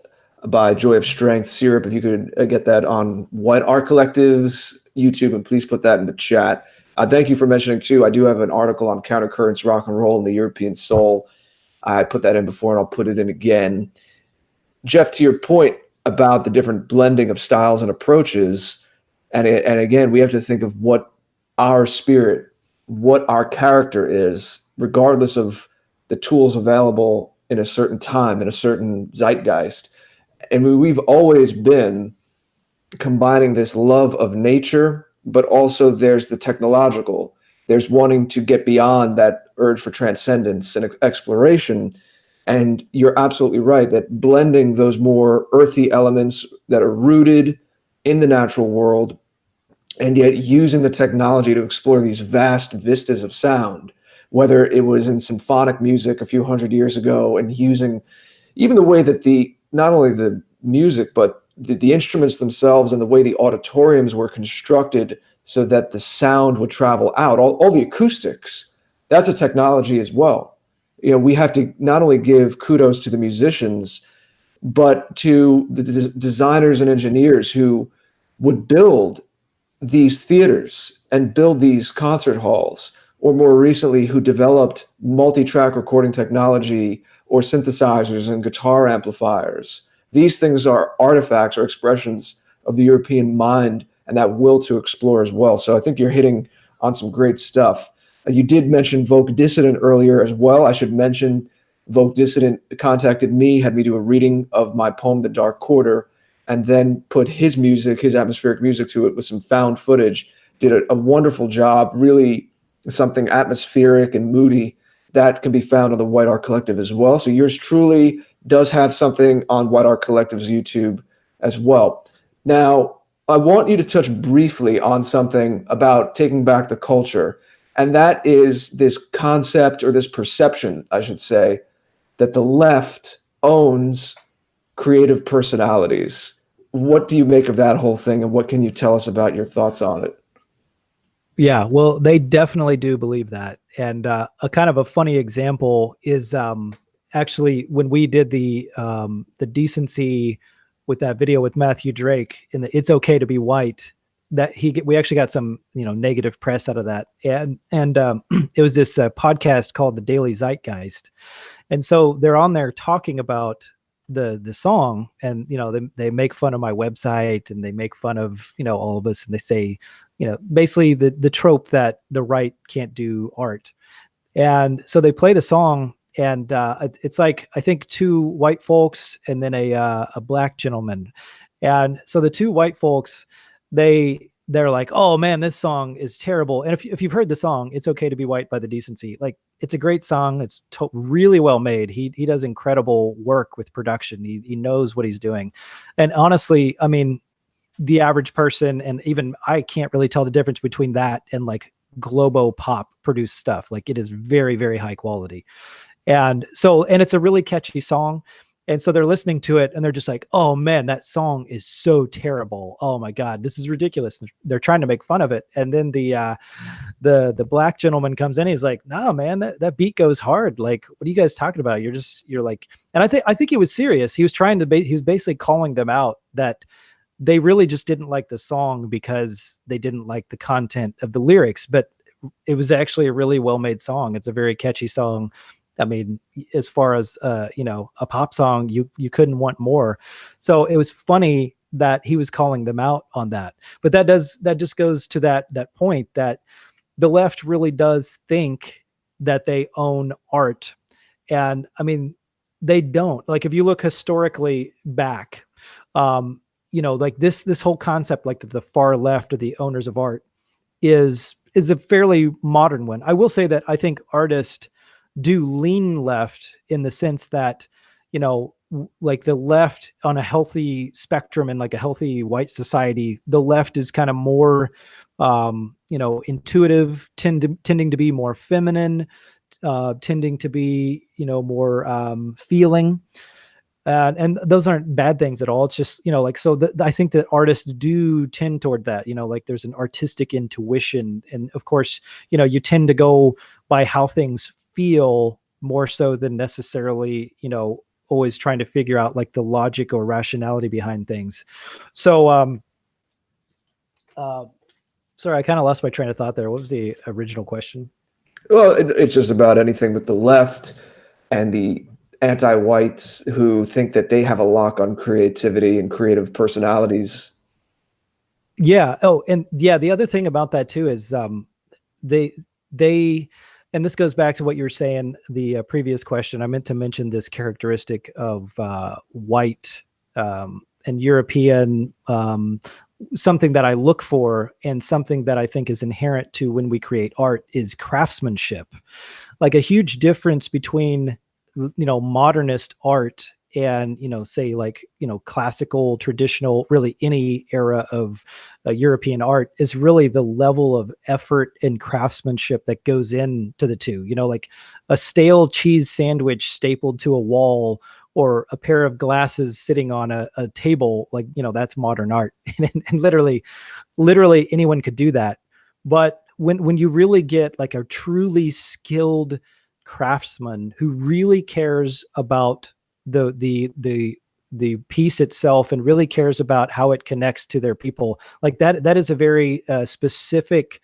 by Joy of Strength, Syrup, if you could get that on White Art Collective's YouTube, and please put that in the chat. Thank you for mentioning, too, I do have an article on countercurrents, rock and roll, and the European soul. I put that in before, and I'll put it in again. Jeff, to your point about the different blending of styles and approaches, and again, we have to think of what our spirit, what our character is, regardless of the tools available in a certain time, in a certain zeitgeist. And we've always been combining this love of nature, but also there's the technological. There's wanting to get beyond that urge for transcendence and exploration. And you're absolutely right that blending those more earthy elements that are rooted in the natural world, and yet using the technology to explore these vast vistas of sound, whether it was in symphonic music a few hundred years ago, and using even the way that not only the music, but the instruments themselves and the way the auditoriums were constructed so that the sound would travel out, all the acoustics, that's a technology as well. We have to not only give kudos to the musicians, but to the designers and engineers who would build these theaters and build these concert halls, or more recently, who developed multi-track recording technology or synthesizers and guitar amplifiers. These things are artifacts or expressions of the European mind and that will to explore as well. So I think you're hitting on some great stuff. You did mention Vogue Dissident earlier as well. I should mention Vogue Dissident contacted me, had me do a reading of my poem, The Dark Quarter, and then put his music, his atmospheric music to it with some found footage. Did a wonderful job, really something atmospheric and moody that can be found on the White Art Collective as well. So yours truly does have something on White Art Collective's YouTube as well. Now, I want you to touch briefly on something about taking back the culture, and that is this concept, or this perception, I should say, that the left owns creative personalities. What do you make of that whole thing, and what can you tell us about your thoughts on it? Yeah, well, they definitely do believe that. And a kind of a funny example is actually when we did the decency with that video with Matthew Drake in the "It's Okay to Be White," that we actually got some negative press out of that, and it was this podcast called The Daily Zeitgeist, and so they're on there talking about the song, and they make fun of my website, and they make fun of all of us, and they say basically the trope that the right can't do art. And so they play the song, and it's like, I think, two white folks and then a black gentleman. And so the two white folks, they're like, "Oh man, this song is terrible." And if you've heard the song, "It's Okay to Be White" by the Decency, like, it's a great song. It's really well made. He does incredible work with production. He knows what he's doing. And honestly, I mean, the average person, and even I, can't really tell the difference between that and like Globo Pop produced stuff. Like, it is very, very high quality. And so, and it's a really catchy song. And so they're listening to it and they're just like, oh man, that song is so terrible. Oh my God, this is ridiculous. They're trying to make fun of it. And then the black gentleman comes in. He's like, no, man, that beat goes hard. Like, what are you guys talking about? You're like, and I think he was serious. He was he was basically calling them out that they really just didn't like the song because they didn't like the content of the lyrics, but it was actually a really well-made song. It's a very catchy song. I mean, as far as, a pop song, you couldn't want more. So it was funny that he was calling them out on that. But that just goes to that point that the left really does think that they own art. And I mean, they don't. Like, if you look historically back, like this whole concept, like the far left or the owners of art is a fairly modern one. I will say that I think artists do lean left in the sense that, like the left on a healthy spectrum and like a healthy white society, the left is kind of more, intuitive, tending to be more feminine, tending to be, more feeling. And those aren't bad things at all. It's just, I think that artists do tend toward that, like there's an artistic intuition. And of course, you tend to go by how things feel more so than necessarily, always trying to figure out like the logic or rationality behind things. So, sorry, I kind of lost my train of thought there. What was the original question? Well, it's just about anything with the left and the anti-whites who think that they have a lock on creativity and creative personalities. Yeah. Oh, and yeah, the other thing about that too is they and this goes back to what you were saying, the previous question. I meant to mention this characteristic of white and European, something that I look for and something that I think is inherent to when we create art is craftsmanship. Like a huge difference between, modernist art and, say like, classical, traditional, really any era of European art is really the level of effort and craftsmanship that goes into the two, like a stale cheese sandwich stapled to a wall or a pair of glasses sitting on a table, like, that's modern art. And literally anyone could do that. But when you really get like a truly skilled craftsman who really cares about the piece itself and really cares about how it connects to their people, like that is a very specific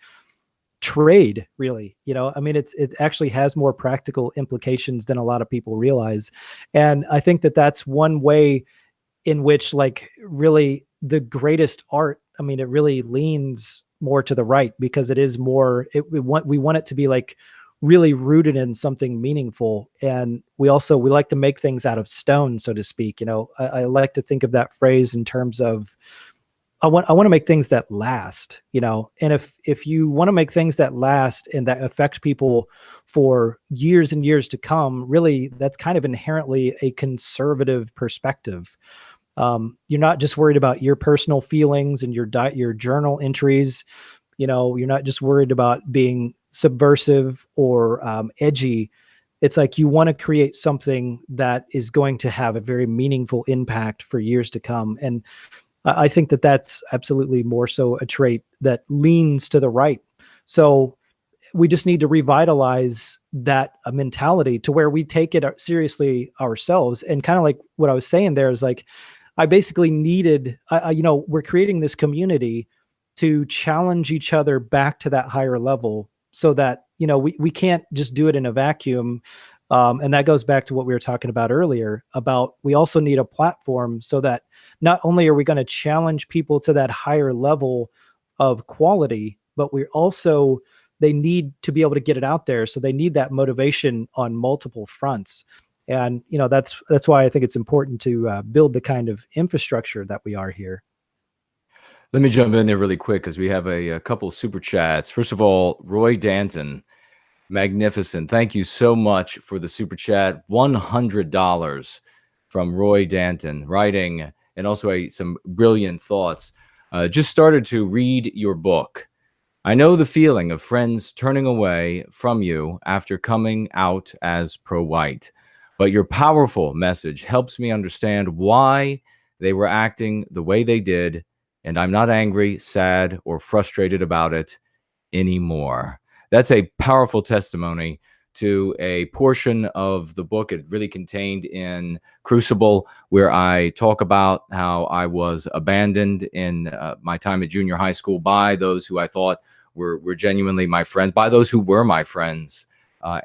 trade, really. I mean, it actually has more practical implications than a lot of people realize. And I think that that's one way in which, like, really the greatest art, I mean, it really leans more to the right because it is more, we want it to be like really rooted in something meaningful. And we like to make things out of stone, so to speak. I like to think of that phrase in terms of, I want to make things that last, and if you want to make things that last and that affect people for years and years to come, really, that's kind of inherently a conservative perspective. You're not just worried about your personal feelings and your journal entries. You're not just worried about being subversive or edgy. It's like you want to create something that is going to have a very meaningful impact for years to come. And I think that that's absolutely more so a trait that leans to the right. So we just need to revitalize that mentality to where we take it seriously ourselves. And kind of like what I was saying there is like, I basically needed, we're creating this community to challenge each other back to that higher level so that, we can't just do it in a vacuum. And that goes back to what we were talking about earlier about we also need a platform so that not only are we going to challenge people to that higher level of quality, but they need to be able to get it out there. So they need that motivation on multiple fronts. And, that's why I think it's important to build the kind of infrastructure that we are here. Let me jump in there really quick because we have a couple super chats. First of all, Roy Danton, magnificent. Thank you so much for the super chat. $100 from Roy Danton, writing, and also some brilliant thoughts. Just started to read your book. I know the feeling of friends turning away from you after coming out as pro-white. but your powerful message helps me understand why they were acting the way they did, and I'm not angry, sad, or frustrated about it anymore. That's a powerful testimony to a portion of the book it really contained in Crucible, where I talk about how I was abandoned in my time at junior high school by those who I thought were genuinely my friends, by those who were my friends,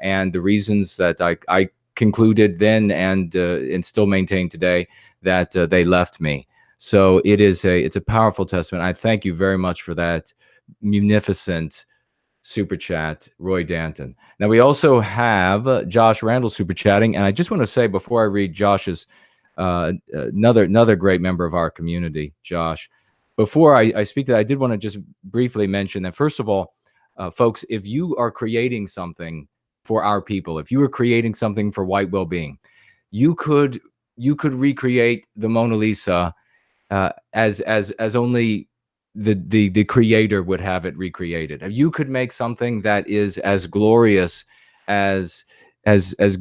and the reasons that I concluded then and still maintain today that they left me. So it's a powerful testament. I thank you very much for that munificent super chat, Roy Danton. Now we also have Josh Randall super chatting, and I just want to say before I read Josh's another great member of our community, Josh. Before I speak to that, I did want to just briefly mention that first of all, folks, if you are creating something for our people, if you are creating something for white well-being, you could recreate the Mona Lisa as only the creator would have it recreated. You could make something that is as glorious as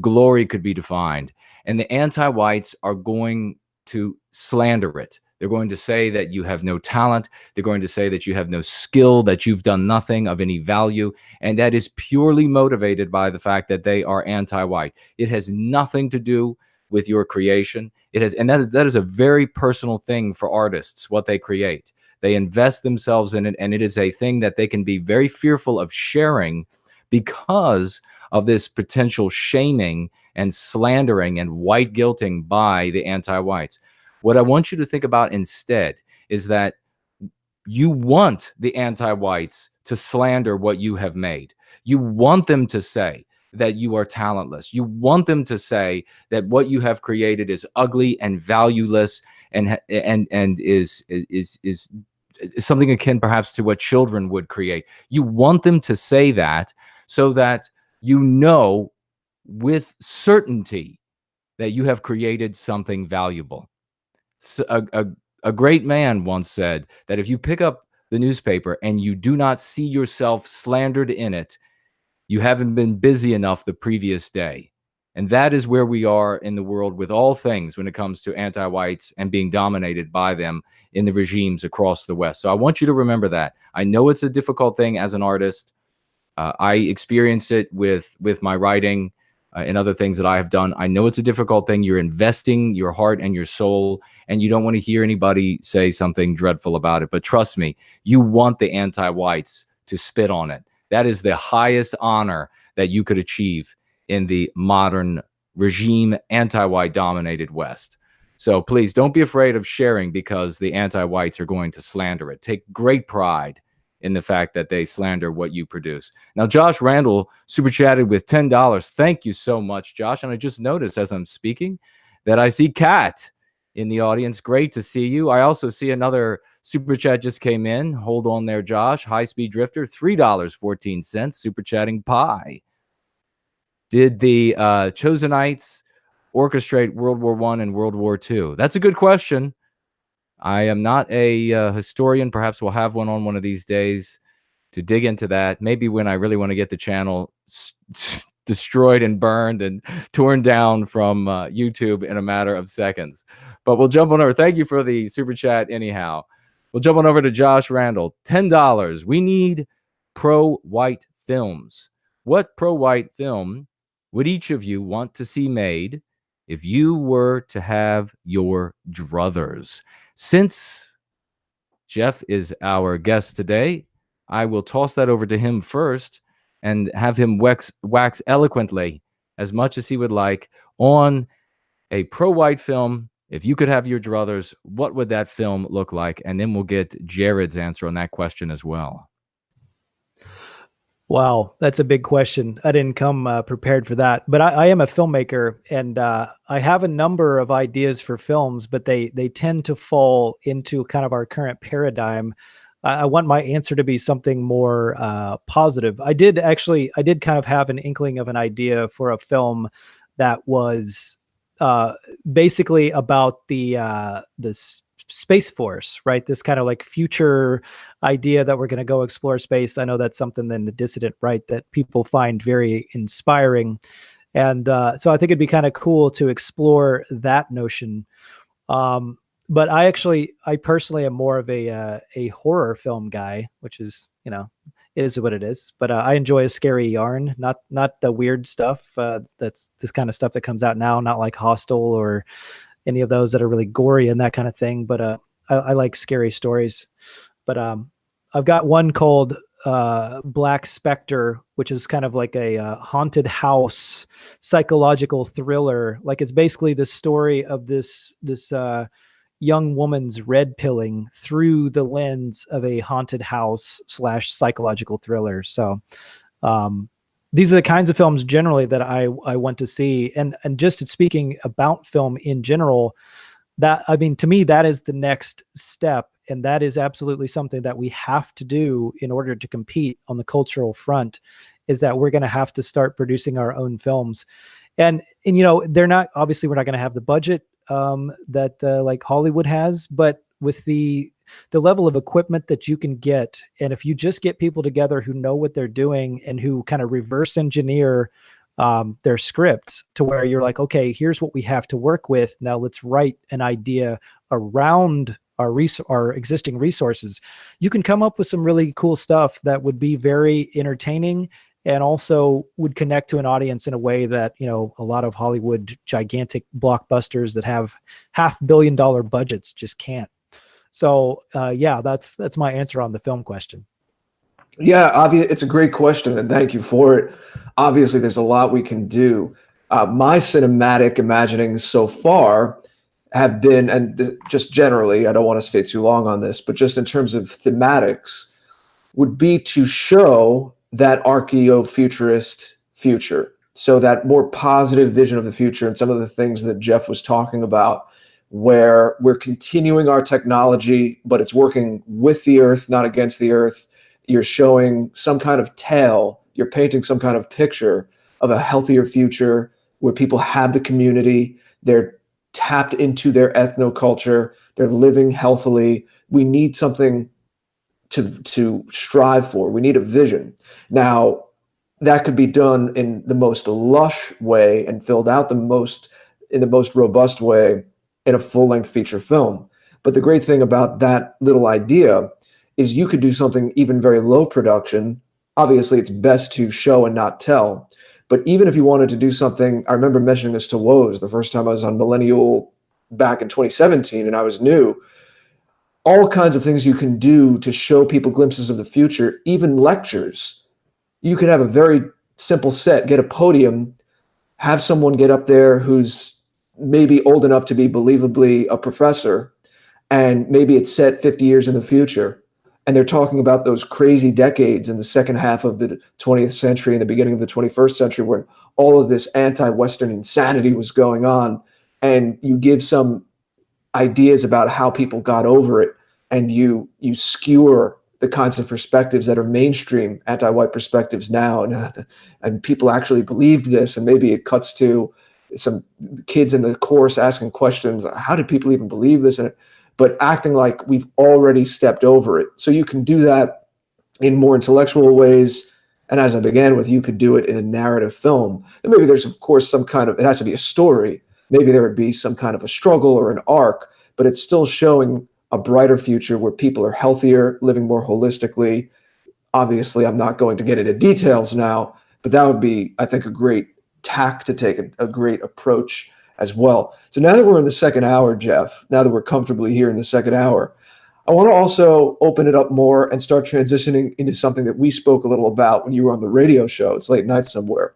glory could be defined, and the anti-whites are going to slander it. They're going to say that you have no talent. They're going to say that you have no skill, that you've done nothing of any value, and that is purely motivated by the fact that they are anti-white. It has nothing to do with your creation. It has, and that is a very personal thing for artists, what they create. They invest themselves in it, and it is a thing that they can be very fearful of sharing because of this potential shaming and slandering and white guilting by the anti-whites. What I want you to think about instead is that you want the anti-whites to slander what you have made. You want them to say that you are talentless. You want them to say that what you have created is ugly and valueless and is something akin perhaps to what children would create. You want them to say that so that you know with certainty that you have created something valuable. So a great man once said that if you pick up the newspaper and you do not see yourself slandered in it, you haven't been busy enough the previous day. And that is where we are in the world with all things when it comes to anti-whites and being dominated by them in the regimes across the West. So I want you to remember that. I know it's a difficult thing as an artist. I experience it with my writing and other things that I have done. I know it's a difficult thing. You're investing your heart and your soul, and you don't want to hear anybody say something dreadful about it. But trust me, you want the anti-whites to spit on it. That is the highest honor that you could achieve in the modern regime, anti-white dominated West. So please don't be afraid of sharing because the anti-whites are going to slander it. Take great pride in the fact that they slander what you produce. Now, Josh Randall super chatted with $10. Thank you so much, Josh. And I just noticed as I'm speaking that I see Kat in the audience. Great to see you. I also see another super chat just came in. Hold on there, Josh. High Speed Drifter, $3.14. Super chatting pie. Did the Chosenites orchestrate World War I and World War II? That's a good question. I am not a historian. Perhaps we'll have one of these days to dig into that. Maybe when I really want to get the channel destroyed and burned and torn down from YouTube in a matter of seconds. But we'll jump on over. Thank you for the super chat anyhow. We'll jump on over to Josh Randall. $10. We need pro-white films. What pro-white film would each of you want to see made if you were to have your druthers? Since Jeff is our guest today, I will toss that over to him first and have him wax eloquently as much as he would like on a pro-white film. If you could have your druthers, what would that film look like? And then we'll get Jared's answer on that question as well. Wow, that's a big question. I didn't come prepared for that, but I am a filmmaker, and I have a number of ideas for films, but they tend to fall into kind of our current paradigm. I want my answer to be something more positive. I did kind of have an inkling of an idea for a film that was basically about the Space Force, right? This kind of like future idea that we're going to go explore space. I know that's something in the dissident right that people find very inspiring. And so I think it'd be kind of cool to explore that notion. But I personally am more of a horror film guy, which is, is what it is. But I enjoy a scary yarn, not the weird stuff. That's this kind of stuff that comes out now, not like Hostel or any of those that are really gory and that kind of thing. But I like scary stories. But I've got one called Black Spectre, which is kind of like a haunted house psychological thriller. Like it's basically the story of this young woman's red pilling through the lens of a haunted house / psychological thriller. So these are the kinds of films generally that I want to see. And just speaking about film in general, that, I mean, to me, that is the next step. And that is absolutely something that we have to do in order to compete on the cultural front, is that we're going to have to start producing our own films. And they're not, obviously we're not going to have the budget that like Hollywood has, but with the level of equipment that you can get, and if you just get people together who know what they're doing and who kind of reverse engineer their scripts to where you're like, okay, here's what we have to work with. Now let's write an idea around our existing resources. You can come up with some really cool stuff that would be very entertaining and also would connect to an audience in a way that, a lot of Hollywood gigantic blockbusters that have $500 million budgets just can't. So yeah, that's my answer on the film question. Yeah, it's a great question, and thank you for it. Obviously, there's a lot we can do. My cinematic imaginings so far have been, and just generally, I don't want to stay too long on this, but just in terms of thematics, would be to show that archaeo-futurist future. So that more positive vision of the future and some of the things that Jeff was talking about, where we're continuing our technology, but it's working with the earth, not against the earth. You're showing some kind of tale, you're painting some kind of picture of a healthier future where people have the community, they're tapped into their ethnoculture, they're living healthily. We need something to strive for. We need a vision. Now, that could be done in the most lush way and filled out in the most robust way in a full-length feature film. But the great thing about that little idea is you could do something even very low production. Obviously, it's best to show and not tell. But even if you wanted to do something, I remember mentioning this to Woz the first time I was on Millennial back in 2017, and I was new. All kinds of things you can do to show people glimpses of the future, even lectures. You could have a very simple set, get a podium, have someone get up there who's maybe old enough to be believably a professor, and maybe it's set 50 years in the future. And they're talking about those crazy decades in the second half of the 20th century and the beginning of the 21st century when all of this anti-Western insanity was going on. And you give some ideas about how people got over it, and you skewer the kinds of perspectives that are mainstream anti-white perspectives now, and people actually believed this, and maybe it cuts to some kids in the course asking questions, how did people even believe this? But acting like we've already stepped over it. So you can do that in more intellectual ways, and as I began with, you could do it in a narrative film. And maybe there's, of course, some kind of, it has to be a story. Maybe there would be some kind of a struggle or an arc, but it's still showing a brighter future where people are healthier, living more holistically. Obviously, I'm not going to get into details now, but that would be, I think, a great tack to take, a great approach as well. So now that we're in the second hour, Jeff, now that we're comfortably here in the second hour, I want to also open it up more and start transitioning into something that we spoke a little about when you were on the radio show. It's Late Night Somewhere.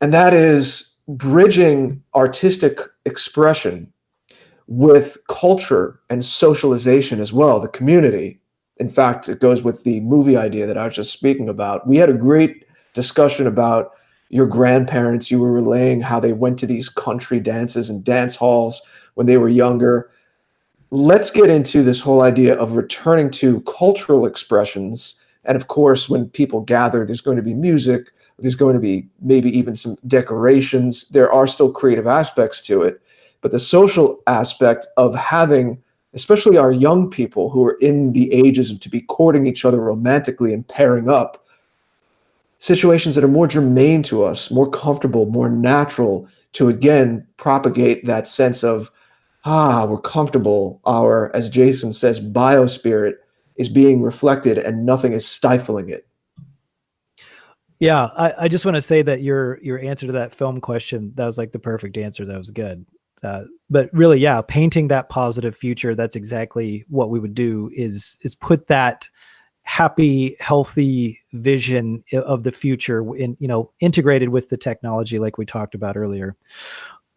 And that is bridging artistic expression with culture and socialization as well, the community. In fact, it goes with the movie idea that I was just speaking about. We had a great discussion about your grandparents. You were relaying how they went to these country dances and dance halls when they were younger. Let's get into this whole idea of returning to cultural expressions. And of course, when people gather, there's going to be music, there's going to be maybe even some decorations. There are still creative aspects to it. But the social aspect of having, especially our young people who are in the ages of to be courting each other romantically and pairing up, situations that are more germane to us, more comfortable, more natural, to again propagate that sense of, we're comfortable. Our, as Jason says, biospirit is being reflected and nothing is stifling it. Yeah, I just want to say that your answer to that film question, that was like the perfect answer. That was good. But really, yeah, painting that positive future, that's exactly what we would do, is put that happy, healthy vision of the future in, integrated with the technology like we talked about earlier.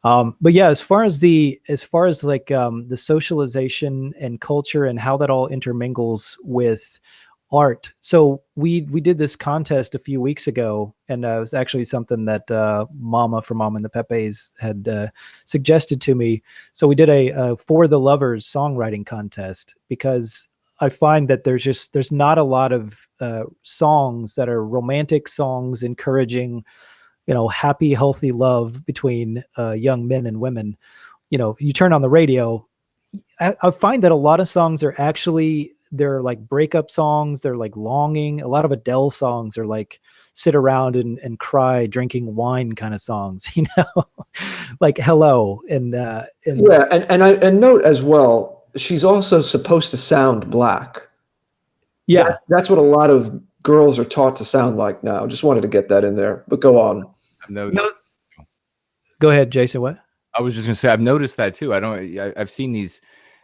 But yeah, as far as like the socialization and culture and how that all intermingles with art. So we did this contest a few weeks ago, and it was actually something that Mama from Mama and the Pepes had suggested to me. So we did a For the Lovers songwriting contest, because I find that there's not a lot of songs that are romantic songs encouraging, happy, healthy love between young men and women. You turn on the radio, I find that a lot of songs are actually, they're like breakup songs. They're like longing. A lot of Adele songs are like sit around and cry drinking wine kind of songs, like Hello. And yeah. And note as well, she's also supposed to sound black. Yeah. That's what a lot of girls are taught to sound like now. Just wanted to get that in there, but go on. I've noticed. Go ahead, Jason. What? I was just gonna say, I've noticed that too. I've seen these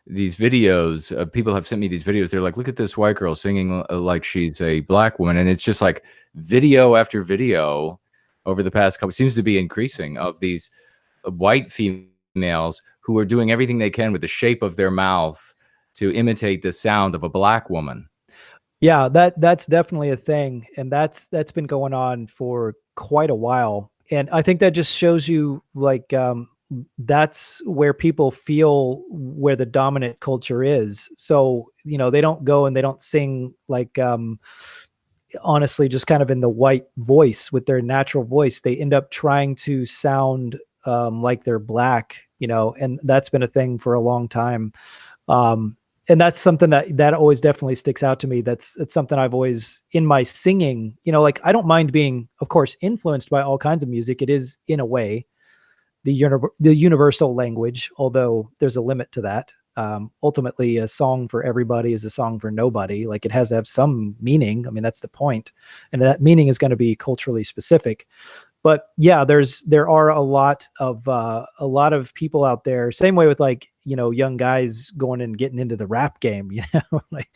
videos. People have sent me these videos. They're like, look at this white girl singing like she's a black woman, and it's just like video after video over the past couple. Seems to be increasing of these white females who are doing everything they can with the shape of their mouth to imitate the sound of a black woman. Yeah, that's definitely a thing, and that's been going on for quite a while. And I think that just shows you, like, that's where people feel where the dominant culture is. So, they don't go and they don't sing like, honestly, just kind of in the white voice with their natural voice. They end up trying to sound like they're black, and that's been a thing for a long time. And that's something that always definitely sticks out to me. It's something I've always, in my singing, like, I don't mind being, of course, influenced by all kinds of music. It is, in a way, the universal language, although there's a limit to that. Ultimately, a song for everybody is a song for nobody. Like, it has to have some meaning. I mean, that's the point. And that meaning is going to be culturally specific. But yeah, there are a lot of people out there. Same way with, like, young guys going and getting into the rap game. Like,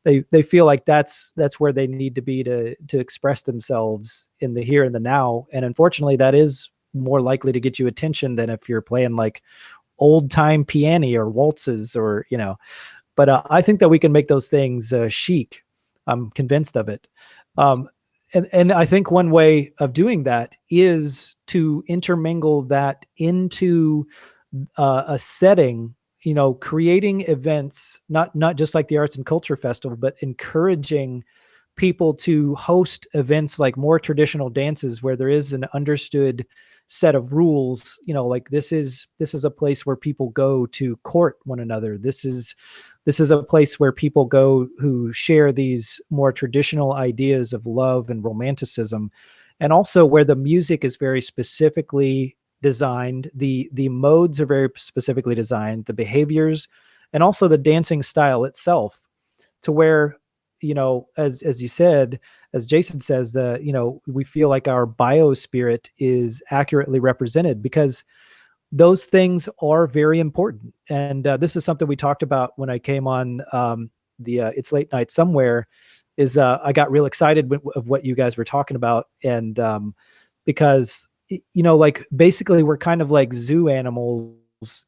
they feel like that's where they need to be to express themselves in the here and the now. And unfortunately, that is more likely to get you attention than if you're playing like old time piano or waltzes or But I think that we can make those things chic. I'm convinced of it. And I think one way of doing that is to intermingle that into a setting, creating events, not just like the Arts and Culture Festival, but encouraging people to host events like more traditional dances where there is an understood set of rules. Like, this is a place where people go to court one another. This is a place where people go who share these more traditional ideas of love and romanticism, and also where the music is very specifically designed. The modes are very specifically designed, the behaviors, and also the dancing style itself, to where, as you said, as Jason says, we feel like our biospirit is accurately represented, because those things are very important. And this is something we talked about when I came on the It's Late Night Somewhere, is I got real excited of what you guys were talking about. And because, like, basically we're kind of like zoo animals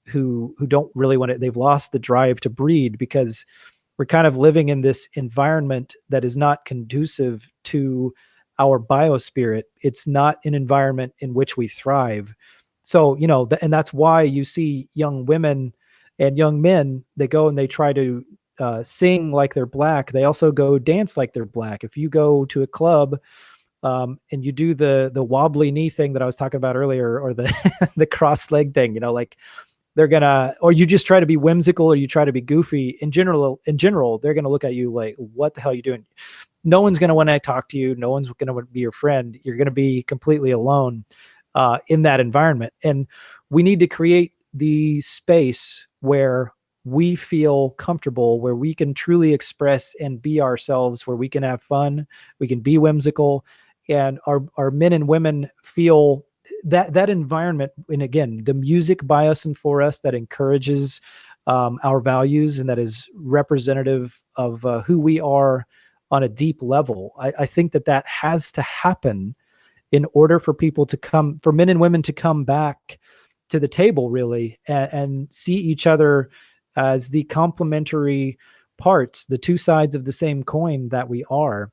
who don't really want it. They've lost the drive to breed, because we're kind of living in this environment that is not conducive to our biospirit. It's not an environment in which we thrive. So, and that's why you see young women and young men, they go and they try to sing like they're black. They also go dance like they're black. If you go to a club and you do the wobbly knee thing that I was talking about earlier, or the the cross leg thing, like, they're gonna, or you just try to be whimsical or you try to be goofy, in general, they're gonna look at you like, what the hell are you doing? No one's gonna want to talk to you. No one's gonna want to be your friend. You're gonna be completely alone in that environment. And we need to create the space where we feel comfortable, where we can truly express and be ourselves, where we can have fun, we can be whimsical, and our men and women feel that environment. And again, the music by us and for us that encourages our values and that is representative of who we are on a deep level. I think that has to happen in order for people to come, for men and women to come back to the table, really, and see each other as the complementary parts, the two sides of the same coin that we are.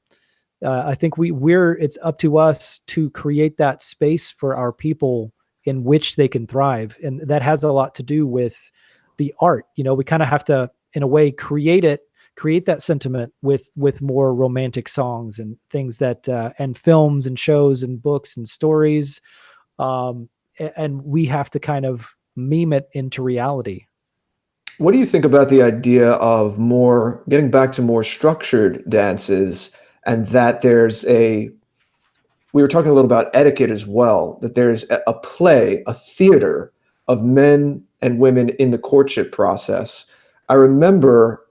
I think it's up to us to create that space for our people in which they can thrive. And that has a lot to do with the art. We kind of have to, in a way, create that sentiment with more romantic songs and things that, and films and shows and books and stories. And we have to kind of meme it into reality. What do you think about the idea of getting back to more structured dances, and that we were talking a little about etiquette as well, that there's a play, a theater of men and women in the courtship process. I remember,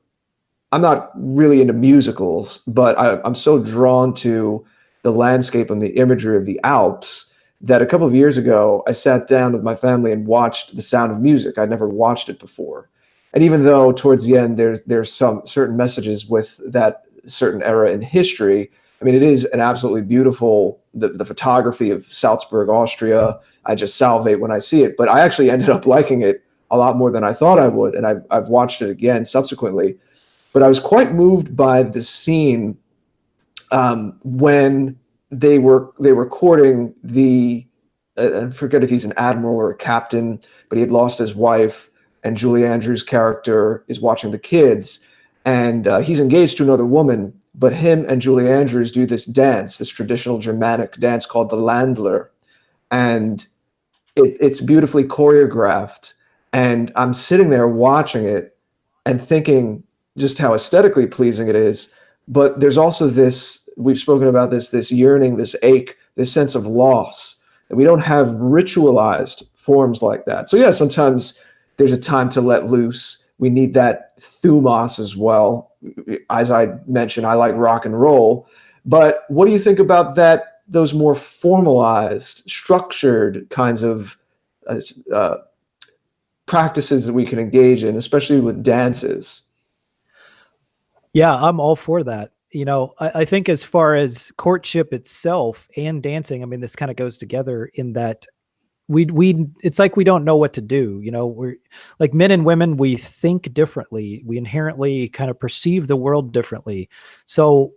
I'm not really into musicals, but I'm so drawn to the landscape and the imagery of the Alps that a couple of years ago, I sat down with my family and watched The Sound of Music. I'd never watched it before. And even though towards the end there's some certain messages with that certain era in history, I mean, it is an absolutely beautiful, the photography of Salzburg, Austria, I just salivate when I see it. But I actually ended up liking it a lot more than I thought I would, and I've watched it again subsequently. But I was quite moved by the scene when they were courting I forget if he's an admiral or a captain, but he had lost his wife, and Julie Andrews' character is watching the kids, and he's engaged to another woman, but him and Julie Andrews do this dance, this traditional Germanic dance called the Landler, and it's beautifully choreographed. And I'm sitting there watching it and thinking just how aesthetically pleasing it is. But there's also this, we've spoken about this yearning, this ache, this sense of loss. And we don't have ritualized forms like that. So yeah, sometimes there's a time to let loose. We need that thumos as well. As I mentioned, I like rock and roll. But what do you think about those more formalized, structured kinds of practices that we can engage in, especially with dances? Yeah, I'm all for that. I think as far as courtship itself and dancing, I mean, this kind of goes together in that it's like we don't know what to do. We're like men and women, we think differently. We inherently kind of perceive the world differently. So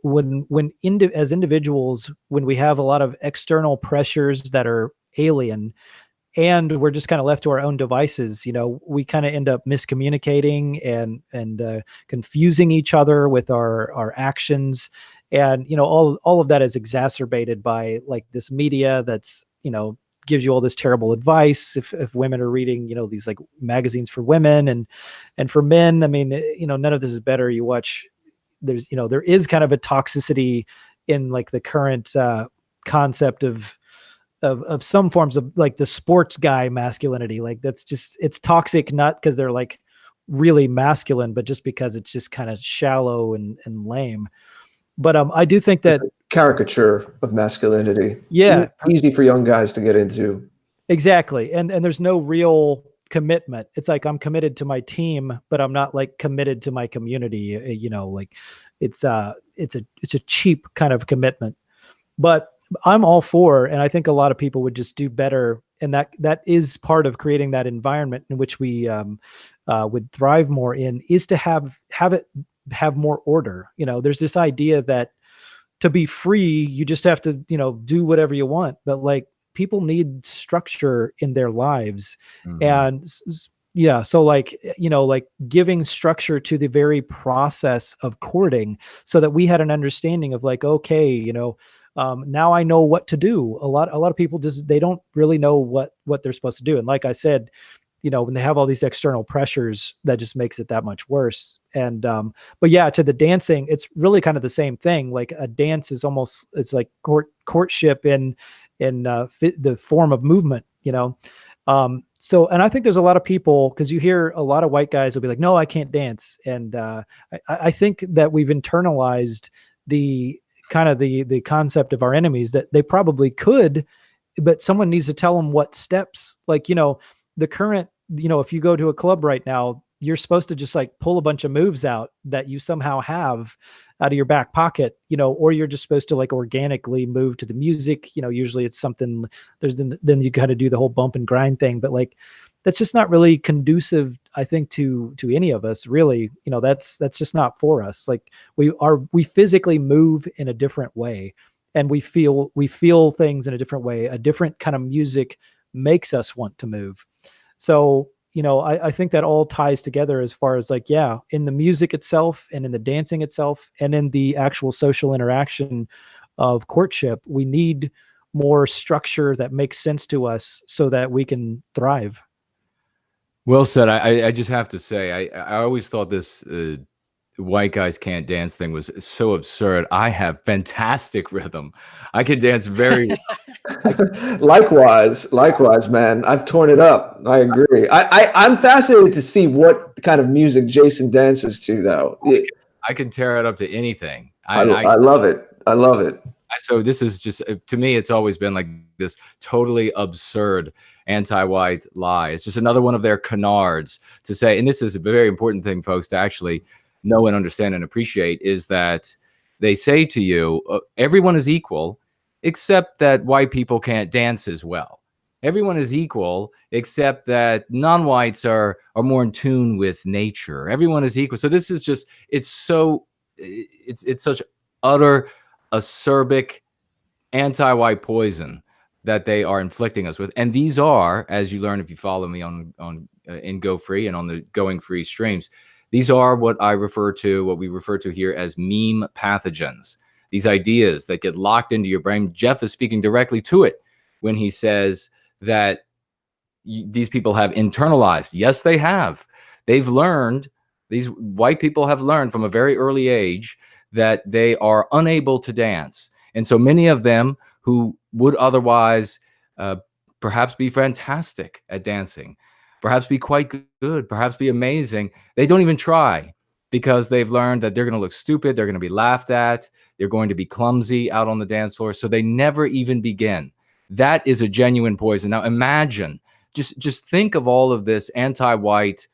as individuals, when we have a lot of external pressures that are alien, and we're just kind of left to our own devices, we kind of end up miscommunicating and confusing each other with our actions. And, all of that is exacerbated by like this media that's, gives you all this terrible advice. If women are reading, these like magazines for women and for men, I mean, none of this is better. You watch, there is kind of a toxicity in like the current concept of some forms of like the sports guy masculinity. Like it's toxic, not because they're like really masculine, but just because it's just kind of shallow and lame. But I do think that caricature of masculinity. Yeah. Easy for young guys to get into. Exactly. And there's no real commitment. It's like, I'm committed to my team, but I'm not like committed to my community. Like it's a cheap kind of commitment, but I'm all for, and I think a lot of people would just do better. And that is part of creating that environment in which we would thrive more in, is to have more order. There's this idea that to be free, you just have to, do whatever you want. But like people need structure in their lives. Mm-hmm. And yeah, so like, like giving structure to the very process of courting so that we had an understanding of like, okay, now I know what to do. A lot of people they don't really know what they're supposed to do. And like I said, when they have all these external pressures, that just makes it that much worse. And but yeah, to the dancing, it's really kind of the same thing. Like a dance is almost, it's like courtship in the form of movement, so, and I think there's a lot of people, because you hear a lot of white guys will be like, no, I can't dance. And I think that we've internalized the kind of the concept of our enemies, that they probably could, but someone needs to tell them what steps, like, the current, if you go to a club right now, you're supposed to just like pull a bunch of moves out that you somehow have out of your back pocket, or you're just supposed to like organically move to the music. Usually it's something, then you got to do the whole bump and grind thing, but like, that's just not really conducive, I think, to any of us really. That's just not for us. Like we physically move in a different way, and we feel things in a different way. A different kind of music makes us want to move. So, I think that all ties together as far as like, yeah, in the music itself and in the dancing itself and in the actual social interaction of courtship, we need more structure that makes sense to us so that we can thrive. Well said. I just have to say, I always thought this white guys can't dance thing was so absurd. I have fantastic rhythm. I can dance very Likewise, man. I've torn it up. I agree. I'm fascinated to see what kind of music Jason dances to, though. I can tear it up to anything. I love it. I love it. So this is just, to me, it's always been like this totally absurd anti-white lie. It's just another one of their canards to say, and this is a very important thing, folks, to actually know and understand and appreciate, is that they say to you, everyone is equal, except that white people can't dance as well. Everyone is equal, except that non-whites are more in tune with nature. Everyone is equal. So this is just, it's such utter acerbic anti-white poison that they are inflicting us with. And these are, as you learn if you follow me on in Go Free and on the Going Free streams, these are what we refer to here as meme pathogens. These ideas that get locked into your brain. Jeff is speaking directly to it when he says that these people have internalized. Yes, they have. They've learned, these white people have learned from a very early age that they are unable to dance. And so many of them who would otherwise perhaps be fantastic at dancing, perhaps be quite good, perhaps be amazing, they don't even try, because they've learned that they're going to look stupid, they're going to be laughed at, they're going to be clumsy out on the dance floor, so they never even begin. That is a genuine poison. Now imagine, just think of all of this anti-white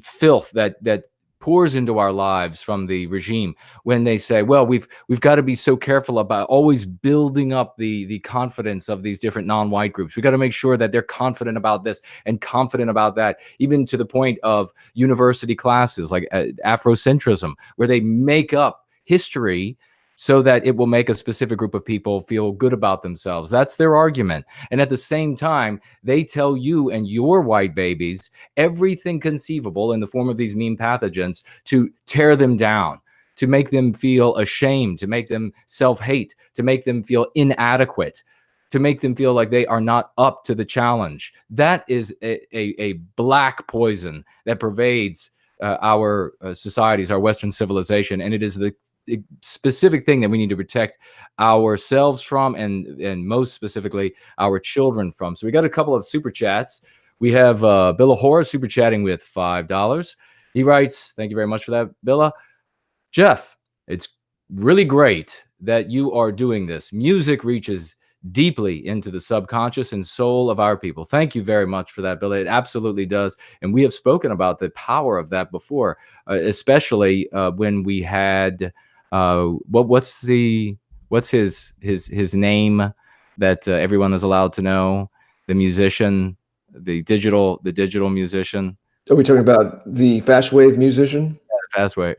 filth that pours into our lives from the regime when they say, well, we've got to be so careful about always building up the confidence of these different non-white groups. We got to make sure that they're confident about this and confident about that, even to the point of university classes like Afrocentrism, where they make up history so that it will make a specific group of people feel good about themselves. That's their argument. And at the same time, they tell you and your white babies everything conceivable in the form of these meme pathogens to tear them down, to make them feel ashamed, to make them self-hate, to make them feel inadequate, to make them feel like they are not up to the challenge. That is a black poison that pervades our societies, our Western civilization, and it is the specific thing that we need to protect ourselves from, and most specifically our children from. So we got a couple of super chats. We have Billa Hoare super chatting with $5. He writes, thank you very much for that, Billa. Jeff, it's really great that you are doing this. Music reaches deeply into the subconscious and soul of our people. Thank you very much for that, Billa. It absolutely does. And we have spoken about the power of that before, especially when we had what's his name that everyone is allowed to know? The musician, the digital musician. Are we talking about the fast wave musician? Fast wave.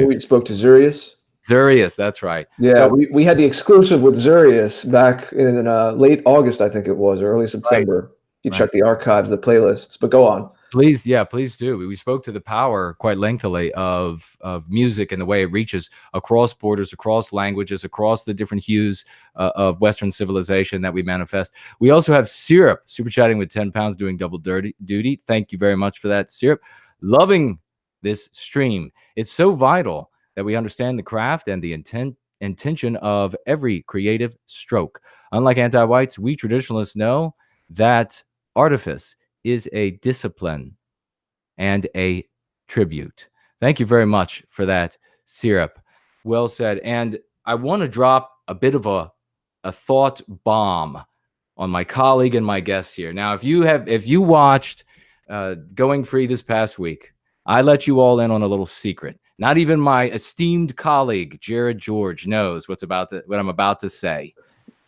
We spoke to Zurius. Zurius, that's right. Yeah, so, we had the exclusive with Zurius back in late August, I think it was, or early September. Right. You check the archives, the playlists, but go on. Please, yeah, please do. We spoke to the power quite lengthily of music and the way it reaches across borders, across languages, across the different hues of Western civilization that we manifest. We also have Syrup super chatting with 10 pounds, doing double duty. Thank you very much for that, Syrup. Loving this stream. It's so vital that we understand the craft and the intention of every creative stroke. Unlike anti-whites, we traditionalists know that artifice is a discipline and a tribute. Thank you very much for that, Syrup. Well said. And I want to drop a bit of a thought bomb on my colleague and my guests here. Now, if you watched Going Free this past week, I let you all in on a little secret. Not even my esteemed colleague Jared George knows what I'm about to say.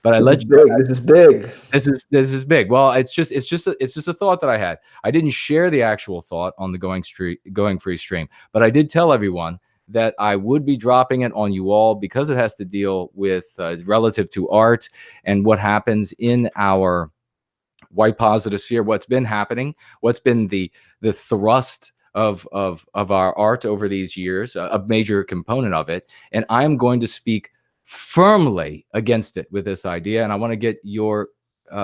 But I let you. This is big. This is big. Well, it's just a thought that I had. I didn't share the actual thought on the Going Free stream, but I did tell everyone that I would be dropping it on you all because it has to deal with relative to art and what happens in our white positive sphere. What's been happening? What's been the thrust of our art over these years? A major component of it, and I am going to speak firmly against it with this idea, and I want to get your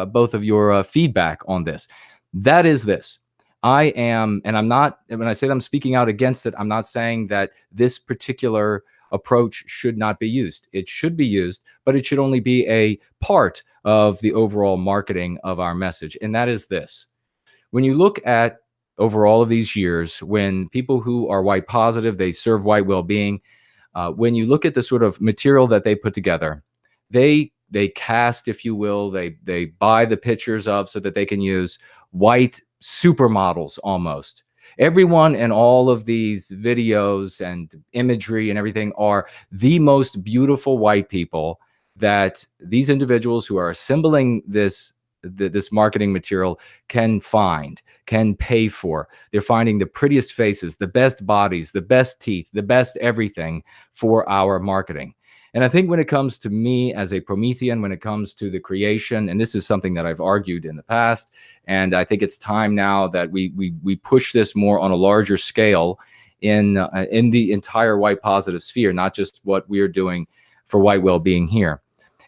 both of your feedback on this. That is this. I am, and I'm not, when I say that I'm speaking out against it, I'm not saying that this particular approach should not be used. It should be used, but it should only be a part of the overall marketing of our message. And that is this. When you look at over all of these years, when people who are white positive, they serve white well-being, when you look at the sort of material that they put together, they cast, if you will, they buy the pictures of so that they can use white supermodels almost. Everyone in all of these videos and imagery and everything are the most beautiful white people that these individuals who are assembling this marketing material can find, can pay for. They're finding the prettiest faces, the best bodies, the best teeth, the best everything for our marketing. And I think when it comes to me as a Promethean, when it comes to the creation, and this is something that I've argued in the past, and I think it's time now that we push this more on a larger scale in the entire white positive sphere, not just what we're doing for white well-being here.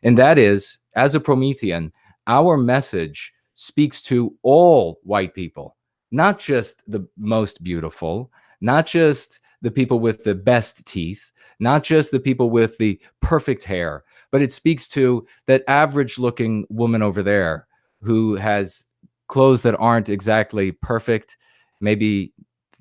And that is, as a Promethean, our message speaks to all white people, not just the most beautiful, not just the people with the best teeth, not just the people with the perfect hair, but it speaks to that average looking woman over there who has clothes that aren't exactly perfect, maybe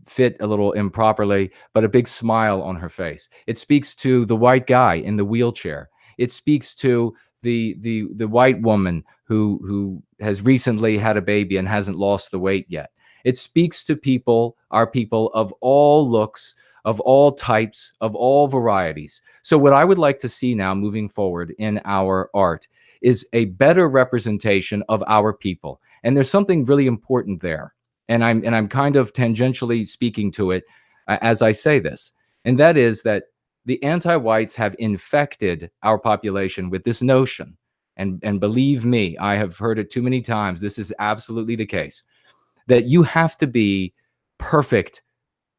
fit a little improperly, but a big smile on her face. It speaks to the white guy in the wheelchair. It speaks to the white woman who has recently had a baby and hasn't lost the weight yet. It speaks to people, our people of all looks, of all types, of all varieties. So what I would like to see now moving forward in our art is a better representation of our people. And there's something really important there. And I'm kind of tangentially speaking to it as I say this. And that is that the anti-whites have infected our population with this notion. And believe me, I have heard it too many times. This is absolutely the case, that you have to be perfect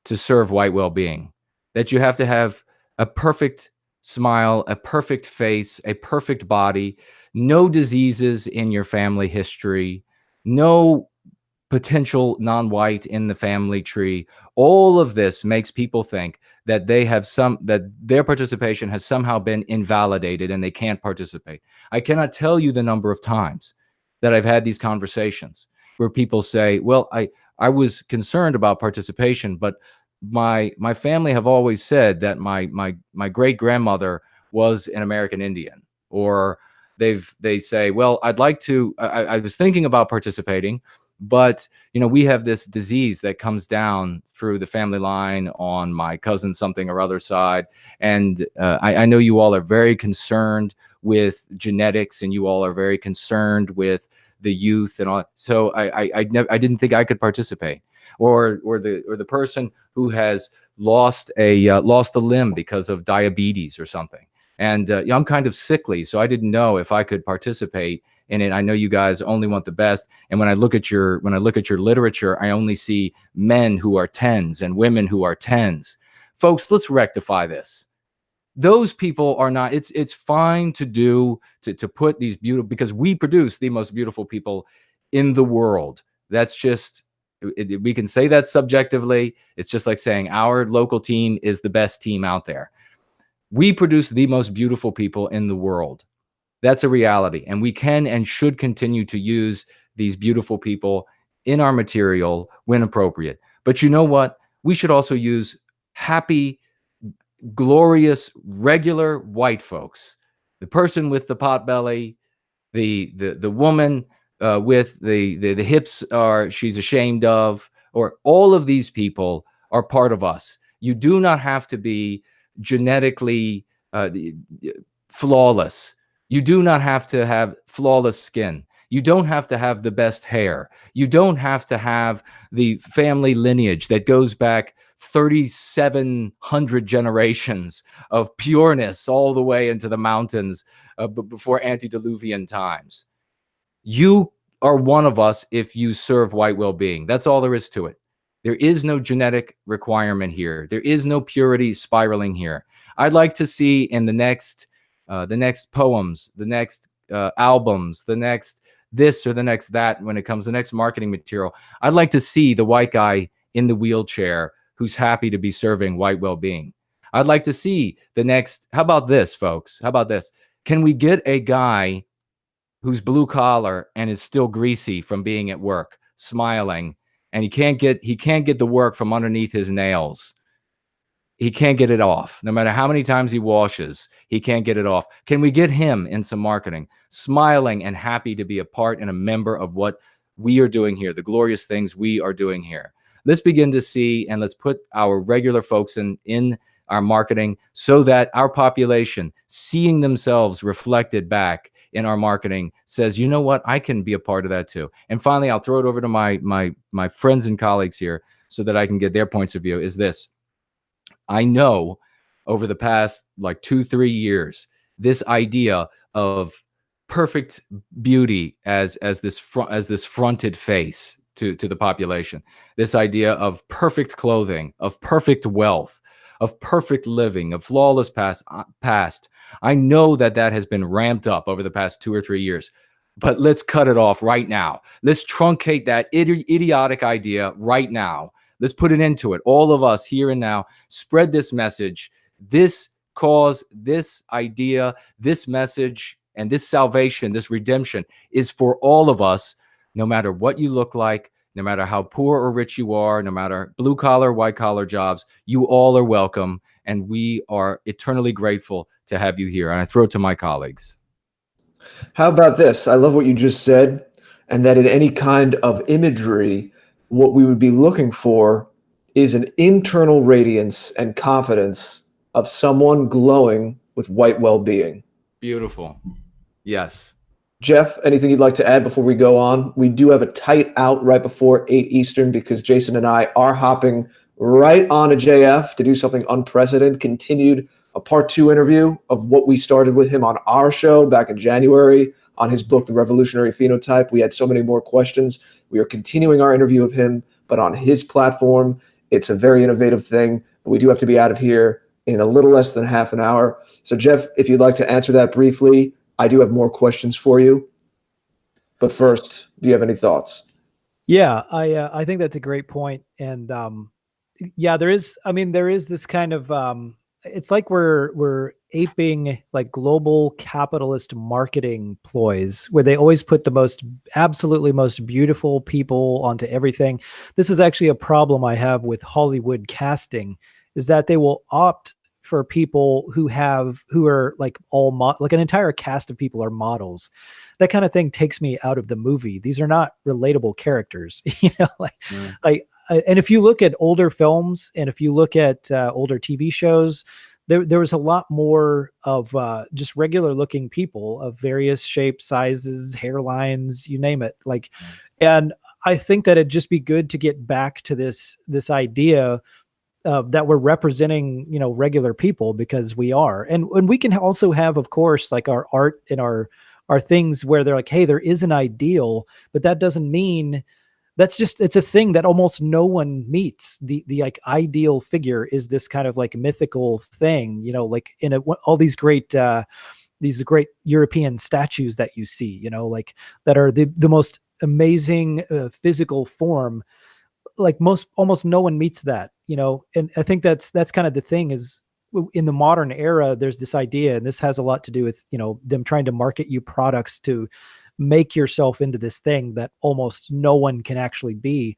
to serve white well-being, that you have to have a perfect smile, a perfect face, a perfect body, no diseases in your family history, no potential non-white in the family tree. All of this makes people think that that their participation has somehow been invalidated and they can't participate. I cannot tell you the number of times that I've had these conversations where people say, well, I was concerned about participation, but my family have always said that my great grandmother was an American Indian, or they say, well, I'd like to, I was thinking about participating, but we have this disease that comes down through the family line on my cousin something or other side, and I know you all are very concerned with genetics, and you all are very concerned with the youth and all. So I didn't think I could participate, or the person who has lost a limb because of diabetes or something, and I'm kind of sickly, so I didn't know if I could participate in it. I know you guys only want the best. And when I look at your literature, I only see men who are 10s and women who are 10s. Folks, let's rectify this. Those people are not, it's fine to put these beautiful, because we produce the most beautiful people in the world. That's just, we can say that subjectively. It's just like saying our local team is the best team out there. We produce the most beautiful people in the world. That's a reality. And we can and should continue to use these beautiful people in our material when appropriate. But you know what? We should also use happy, glorious, regular white folks. The person with the pot belly, the woman with the hips she's ashamed of, or all of these people are part of us. You do not have to be genetically flawless. You do not have to have flawless skin. You don't have to have the best hair. You don't have to have the family lineage that goes back 3,700 generations of pureness all the way into the mountains before antediluvian times. You are one of us if you serve white well-being. That's all there is to it. There is no genetic requirement here. There is no purity spiraling here. I'd like to see in the next poems, the next albums, the next this or the next that, when it comes to the next marketing material, I'd like to see the white guy in the wheelchair who's happy to be serving white well-being. I'd like to see the next, how about this, folks? How about this? Can we get a guy who's blue collar and is still greasy from being at work, smiling, and he can't get the work from underneath his nails? He can't get it off. No matter how many times he washes, he can't get it off. Can we get him in some marketing, smiling and happy to be a part and a member of what we are doing here, the glorious things we are doing here? Let's begin to see, and let's put our regular folks in our marketing so that our population, seeing themselves reflected back in our marketing, says, you know what, I can be a part of that too. And finally, I'll throw it over to my friends and colleagues here so that I can get their points of view, is this. I know over the past like 2-3 years, this idea of perfect beauty as this fronted face to the population, this idea of perfect clothing, of perfect wealth, of perfect living, of flawless past. I know that has been ramped up over the past 2 or 3 years, but let's cut it off right now. Let's truncate that idiotic idea right now. Let's put an end to it. All of us here and now, spread this message, this cause, this idea, this message, and this salvation, this redemption is for all of us, no matter what you look like, no matter how poor or rich you are, no matter blue collar, white collar jobs, you all are welcome. And we are eternally grateful to have you here. And I throw it to my colleagues. How about this? I love what you just said, and that in any kind of imagery, what we would be looking for is an internal radiance and confidence of someone glowing with white well-being. Beautiful. Yes. Jeff, anything you'd like to add before we go on? We do have a tight out right before 8 Eastern because Jason and I are hopping right on a JF to do something unprecedented, continued a part 2 interview of what we started with him on our show back in January on his book, The Revolutionary Phenotype. We had so many more questions. We are continuing our interview of him, but on his platform. It's a very innovative thing. We do have to be out of here in a little less than half an hour. So Jeff, if you'd like to answer that briefly, I do have more questions for you. But first, do you have any thoughts? Yeah, I think that's a great point. And yeah, there is this kind of it's like we're aping like global capitalist marketing ploys where they always put the absolutely most beautiful people onto everything. This is actually a problem I have with Hollywood casting, is that they will opt for people who are like like an entire cast of people are models. That kind of thing takes me out of the movie. These are not relatable characters, and if you look at older films and if you look at older TV shows, there was a lot more of just regular looking people of various shapes, sizes, hairlines, you name it. And I think that it'd just be good to get back to this idea that we're representing, regular people, because we are. And we can also have, of course, like our art and our are things where they're like, hey, there is an ideal, but that doesn't mean it's a thing that almost no one meets. The like ideal figure is this kind of like mythical thing, like in all these great European statues that you see, like that are the most amazing physical form. Like almost no one meets that, and I think that's kind of the thing is, in the modern era, there's this idea, and this has a lot to do with, them trying to market you products to make yourself into this thing that almost no one can actually be,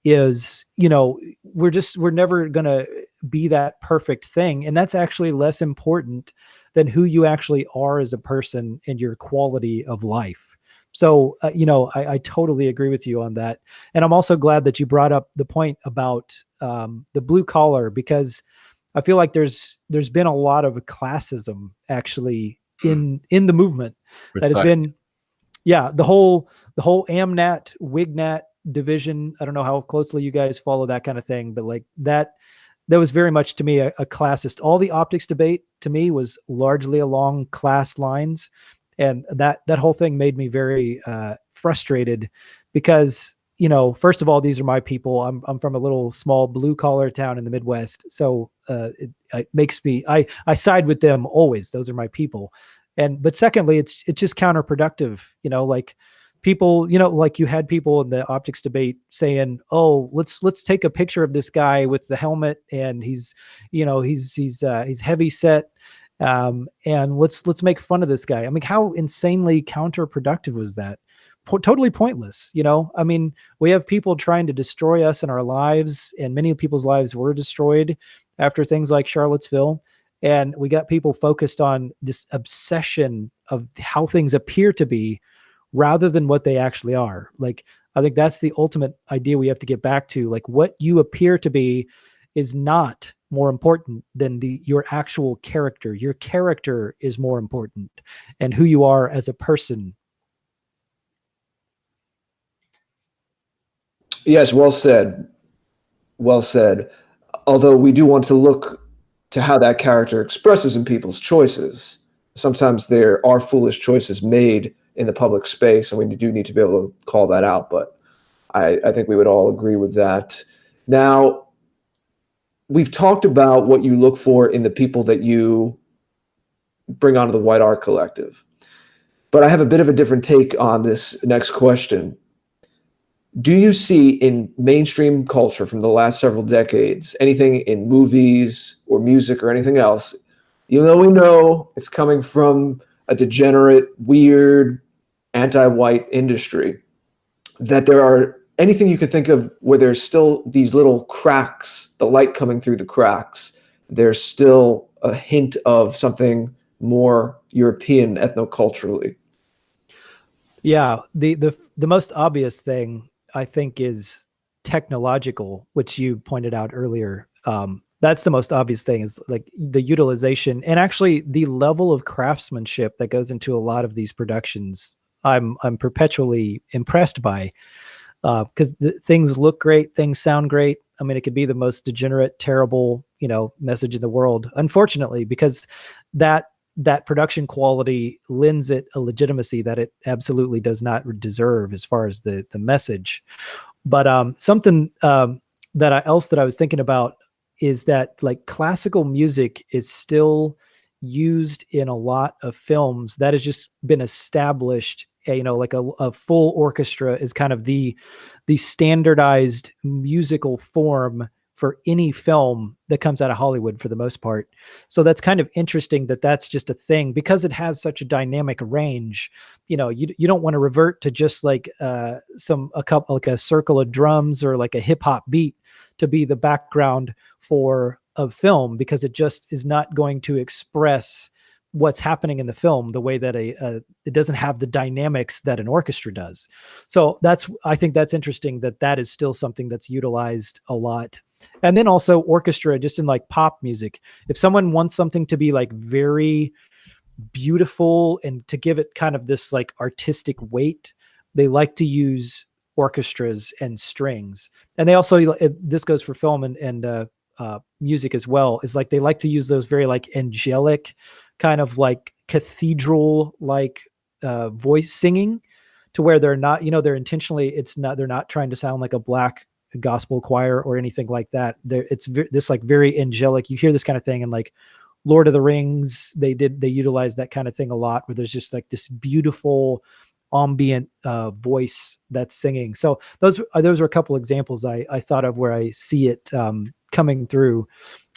is, we're never going to be that perfect thing. And that's actually less important than who you actually are as a person and your quality of life. So, I totally agree with you on that. And I'm also glad that you brought up the point about the blue collar, because I feel like there's been a lot of classism actually in the movement that has been, the whole AMNAT, WIGNAT division. I don't know how closely you guys follow that kind of thing, but like that was very much to me a classist. All the optics debate to me was largely along class lines. And that whole thing made me very frustrated because, first of all, these are my people. I'm from a little small blue collar town in the Midwest. So it makes me, I side with them always. Those are my people. But secondly, it's just counterproductive, like people, like you had people in the optics debate saying, oh, let's take a picture of this guy with the helmet, and he's heavy set. And let's make fun of this guy. I mean, how insanely counterproductive was that? Totally pointless. I mean, we have people trying to destroy us in our lives, and many people's lives were destroyed after things like Charlottesville. And we got people focused on this obsession of how things appear to be rather than what they actually are. Like, I think that's the ultimate idea we have to get back to. Like, what you appear to be is not more important than your actual character. Your character is more important, and who you are as a person. Yes, well said. Well said. Although we do want to look to how that character expresses in people's choices. Sometimes there are foolish choices made in the public space, and we do need to be able to call that out. But I think we would all agree with that. Now, we've talked about what you look for in the people that you bring onto the White Art Collective. But I have a bit of a different take on this next question. Do you see in mainstream culture from the last several decades, anything in movies or music or anything else, even though we know it's coming from a degenerate, weird, anti-white industry, that there are anything you could think of where there's still these little cracks, the light coming through the cracks, there's still a hint of something more European ethnoculturally? Yeah, the most obvious thing I think is technological, which you pointed out earlier. That's the most obvious thing, is like the utilization and actually the level of craftsmanship that goes into a lot of these productions. I'm perpetually impressed by, because things look great, things sound great. I mean, it could be the most degenerate, terrible, message in the world, unfortunately, because that production quality lends it a legitimacy that it absolutely does not deserve as far as the message. But something that I was thinking about is that like classical music is still used in a lot of films. That has just been established. Like a full orchestra is kind of the standardized musical form for any film that comes out of Hollywood for the most part. So that's kind of interesting that that's just a thing, because it has such a dynamic range. You don't want to revert to just like a couple, like a circle of drums or like a hip hop beat to be the background for a film, because it just is not going to express what's happening in the film the way that it doesn't have the dynamics that an orchestra does. So I think that's interesting that is still something that's utilized a lot. And then also orchestra, just in like pop music. If someone wants something to be like very beautiful and to give it kind of this like artistic weight, they like to use orchestras and strings. And they also, this goes for film and music as well, is like they like to use those very like angelic kind of like cathedral like voice singing, to where they're not, they're intentionally, they're not trying to sound like a black gospel choir or anything like that. It's this like very angelic. You hear this kind of thing in like Lord of the Rings. They utilize that kind of thing a lot, where there's just like this beautiful ambient voice that's singing. So those are a couple examples I thought of where I see it coming through.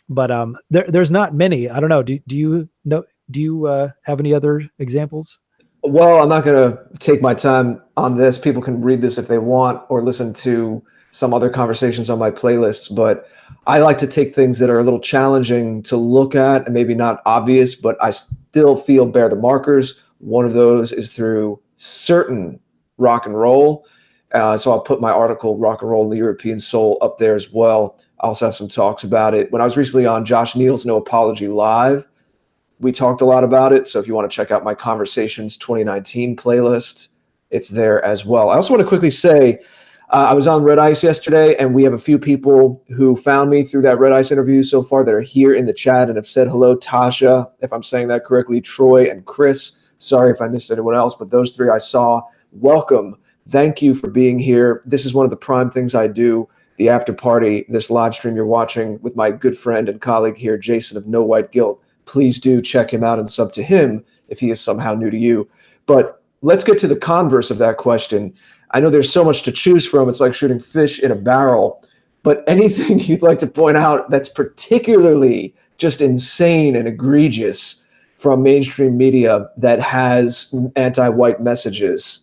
But there's not many. I don't know. Do you know? Do you have any other examples? Well, I'm not going to take my time on this. People can read this if they want, or listen to some other conversations on my playlists. But I like to take things that are a little challenging to look at and maybe not obvious, but I still feel bear the markers. One of those is through certain rock and roll. So I'll put my article, Rock and Roll in the European Soul, up there as well. I also have some talks about it. When I was recently on Josh Neal's No Apology Live, we talked a lot about it. So if you want to check out my Conversations 2019 playlist, it's there as well. I also want to quickly say, I was on Red Ice yesterday, and we have a few people who found me through that Red Ice interview so far that are here in the chat and have said hello. Tasha, if I'm saying that correctly, Troy, and Chris. Sorry if I missed anyone else, but those three I saw. Welcome. Thank you for being here. This is one of the prime things I do, the after party, this live stream you're watching with my good friend and colleague here, Jason of No White Guilt. Please do check him out and sub to him if he is somehow new to you. But let's get to the converse of that question. I know there's so much to choose from. It's like shooting fish in a barrel. But anything you'd like to point out that's particularly just insane and egregious from mainstream media that has anti-white messages?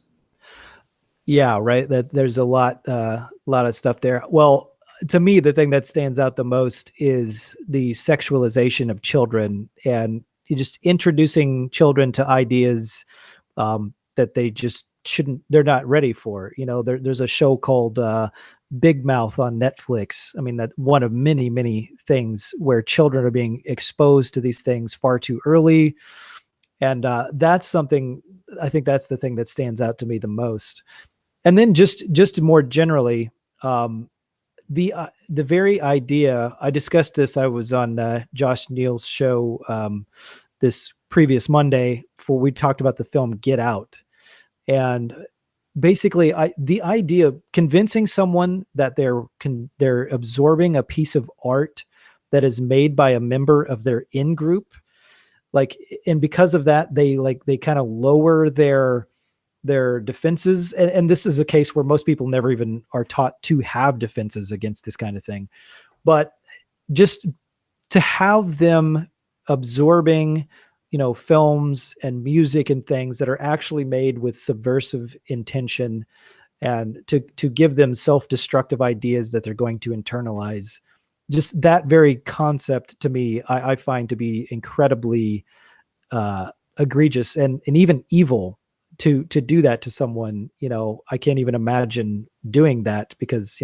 Yeah, right. That there's a lot of stuff there. Well, to me, the thing that stands out the most is the sexualization of children, and just introducing children to ideas that they just shouldn't, they're not ready for. There's a show called Big Mouth on Netflix. I mean, that one of many, many things where children are being exposed to these things far too early. And that's something, I think that's the thing that stands out to me the most. And then just more generally, the very idea, I discussed this, I was on Josh Neal's show this previous Monday, we talked about the film Get Out. And basically the idea of convincing someone that they're absorbing a piece of art that is made by a member of their in-group, and because of that, they kind of lower their defenses. And this is a case where most people never even are taught to have defenses against this kind of thing. But just to have them absorbing, films and music and things that are actually made with subversive intention, and to give them self-destructive ideas that they're going to internalize. Just that very concept to me, I find to be incredibly egregious and even evil. To do that to someone, I can't even imagine doing that, because,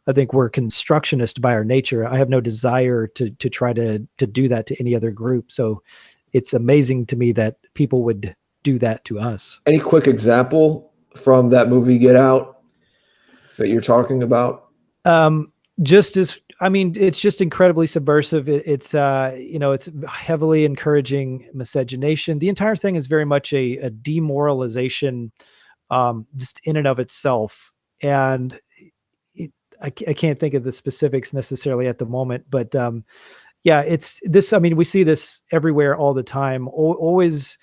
I think we're constructionist by our nature. I have no desire to try to do that to any other group. So it's amazing to me that people would do that to us. Any quick example from that movie Get Out that you're talking about? It's just incredibly subversive. It's heavily encouraging miscegenation. The entire thing is very much a demoralization, just in and of itself. And I can't think of the specifics necessarily at the moment, but it's this. I mean, we see this everywhere all the time. Always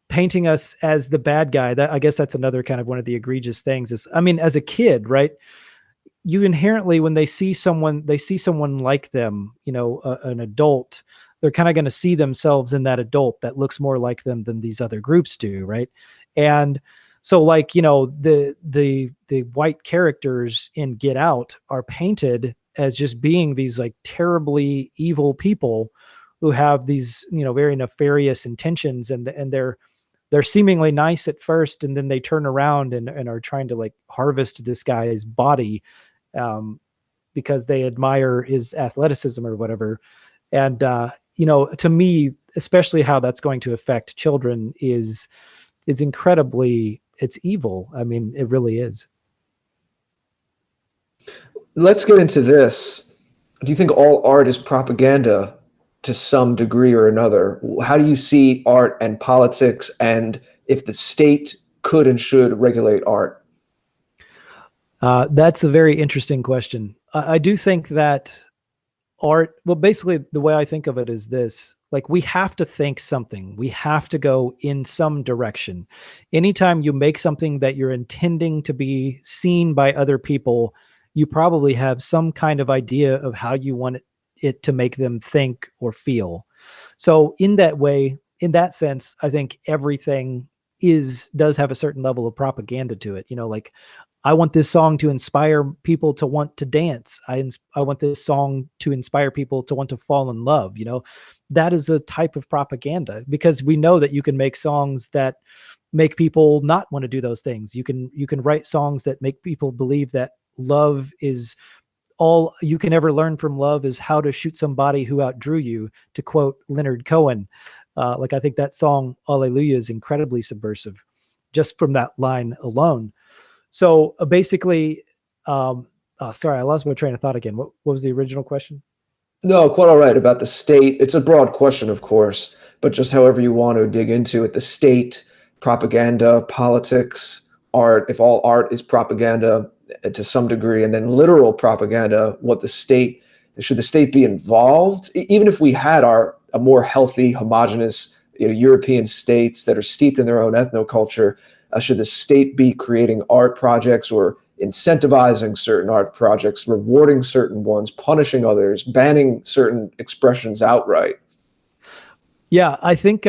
painting us as the bad guy. I guess that's another kind of one of the egregious things. As a kid, right? You inherently, when they see someone like them, an adult, they're kind of going to see themselves in that adult that looks more like them than these other groups do, right? And so, the white characters in Get Out are painted as just being these terribly evil people who have these very nefarious intentions, and they're seemingly nice at first, and then they turn around and are trying to harvest this guy's body because they admire his athleticism or whatever. And, to me, especially how that's going to affect children is incredibly, it's evil. I mean, it really is. Let's get into this. Do you think all art is propaganda, to some degree or another. How do you see art and politics, and if the state could and should regulate art? That's a very interesting question. I do think that art, well, basically the way I think of it is this: like, we have to think something, we have to go in some direction. Anytime you make something that you're intending to be seen by other people, you probably have some kind of idea of how you want it to make them think or feel. So in that way, in that sense, I think everything does have a certain level of propaganda to it. Like, I want this song to inspire people to want to dance. I want this song to inspire people to want to fall in love. That is a type of propaganda, because we know that you can make songs that make people not want to do those things. You can write songs that make people believe that love is all you can ever learn from love is how to shoot somebody who outdrew you, to quote Leonard Cohen. Like, I think that song Alleluia is incredibly subversive just from that line alone. So basically, sorry, I lost my train of thought again. What was the original question? No, quite all right. About the state. It's a broad question, of course, but just however you want to dig into it, the state, propaganda, politics, art, if all art is propaganda to some degree, and then literal propaganda, should the state be involved? Even if we had a more healthy, homogenous, European states that are steeped in their own ethnoculture, should the state be creating art projects or incentivizing certain art projects, rewarding certain ones, punishing others, banning certain expressions outright? Yeah, I think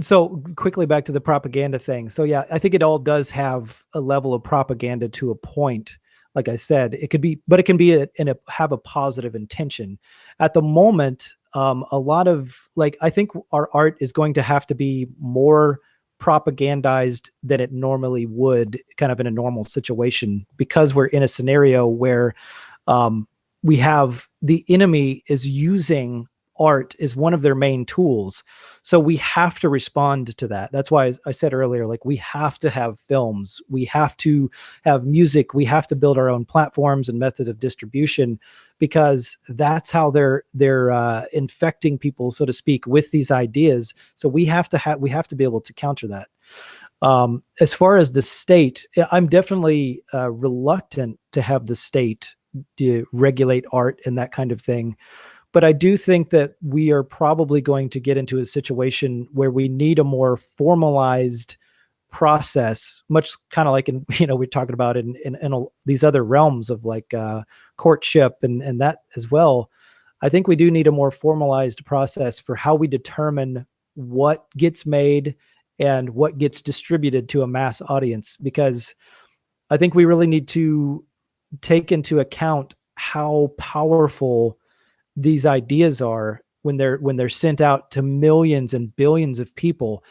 so quickly back to the propaganda thing. So yeah, I think it all does have a level of propaganda to a point. Like I said, it could be, but it can be have a positive intention. At the moment, a lot of, like, I think our art is going to have to be more propagandized than it normally would, kind of in a normal situation, because we're in a scenario where we have the enemy is using art is one of their main tools. So we have to respond to that. That's why I said earlier, like, we have to have films, we have to have music, we have to build our own platforms and methods of distribution, because that's how they're infecting people, so to speak, with these ideas. So we have to be able to counter that. As far as the state, I'm definitely reluctant to have the state regulate art and that kind of thing. But I do think that we are probably going to get into a situation where we need a more formalized process, much kind of like we're talking about in these other realms of like courtship and that as well. I think we do need a more formalized process for how we determine what gets made and what gets distributed to a mass audience, because I think we really need to take into account how powerful these ideas are when they're sent out to millions and billions of people.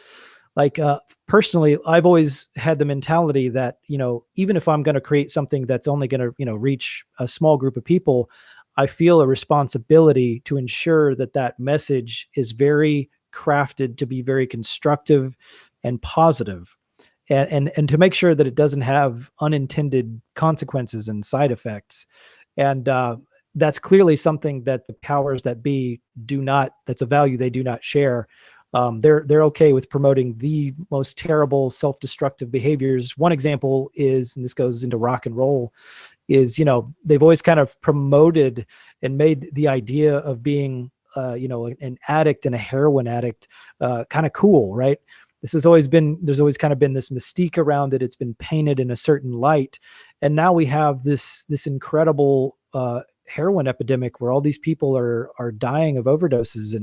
Like, personally, I've always had the mentality that, even if I'm going to create something that's only going to, reach a small group of people, I feel a responsibility to ensure that that message is very crafted to be very constructive and positive, and to make sure that it doesn't have unintended consequences and side effects. And that's clearly something that the powers that be that's a value they do not share. They're okay with promoting the most terrible self-destructive behaviors. One example is, and this goes into rock and roll, is, they've always kind of promoted and made the idea of being, an addict and a heroin addict kind of cool, right? There's always kind of been this mystique around it. It's been painted in a certain light. And now we have this incredible heroin epidemic where all these people are dying of overdoses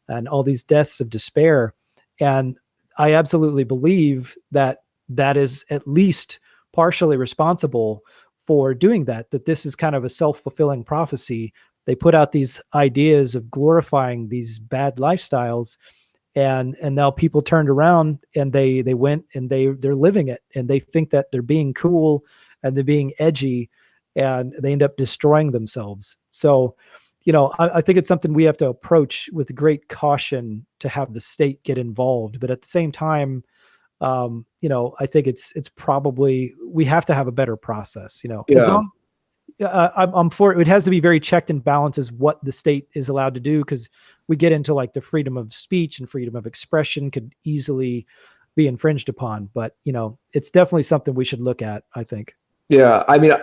and all these deaths of despair. And I absolutely believe that is at least partially responsible for doing that this is kind of a self-fulfilling prophecy. They put out these ideas of glorifying these bad lifestyles, and now people turned around and they went and they're living it, and they think that they're being cool and they're being edgy, and they end up destroying themselves. So, I think it's something we have to approach with great caution to have the state get involved. But at the same time, I think it's probably, we have to have a better process, Yeah. I'm for it. It has to be very checked and balanced as what the state is allowed to do, because we get into like the freedom of speech and freedom of expression could easily be infringed upon. But, it's definitely something we should look at, I think. Yeah, I mean,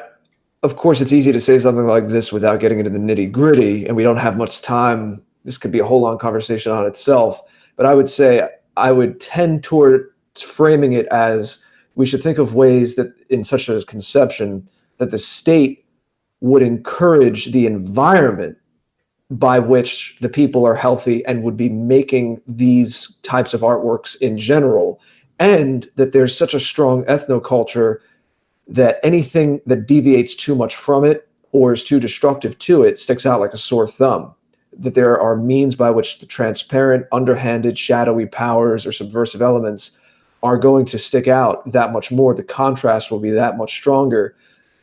of course, it's easy to say something like this without getting into the nitty gritty, and we don't have much time. This could be a whole long conversation on itself. But I would say I would tend toward framing it as we should think of ways that, in such a conception, that the state would encourage the environment by which the people are healthy and would be making these types of artworks in general, and that there's such a strong ethnoculture that anything that deviates too much from it or is too destructive to it sticks out like a sore thumb. That there are means by which the transparent, underhanded, shadowy powers or subversive elements are going to stick out that much more. The contrast will be that much stronger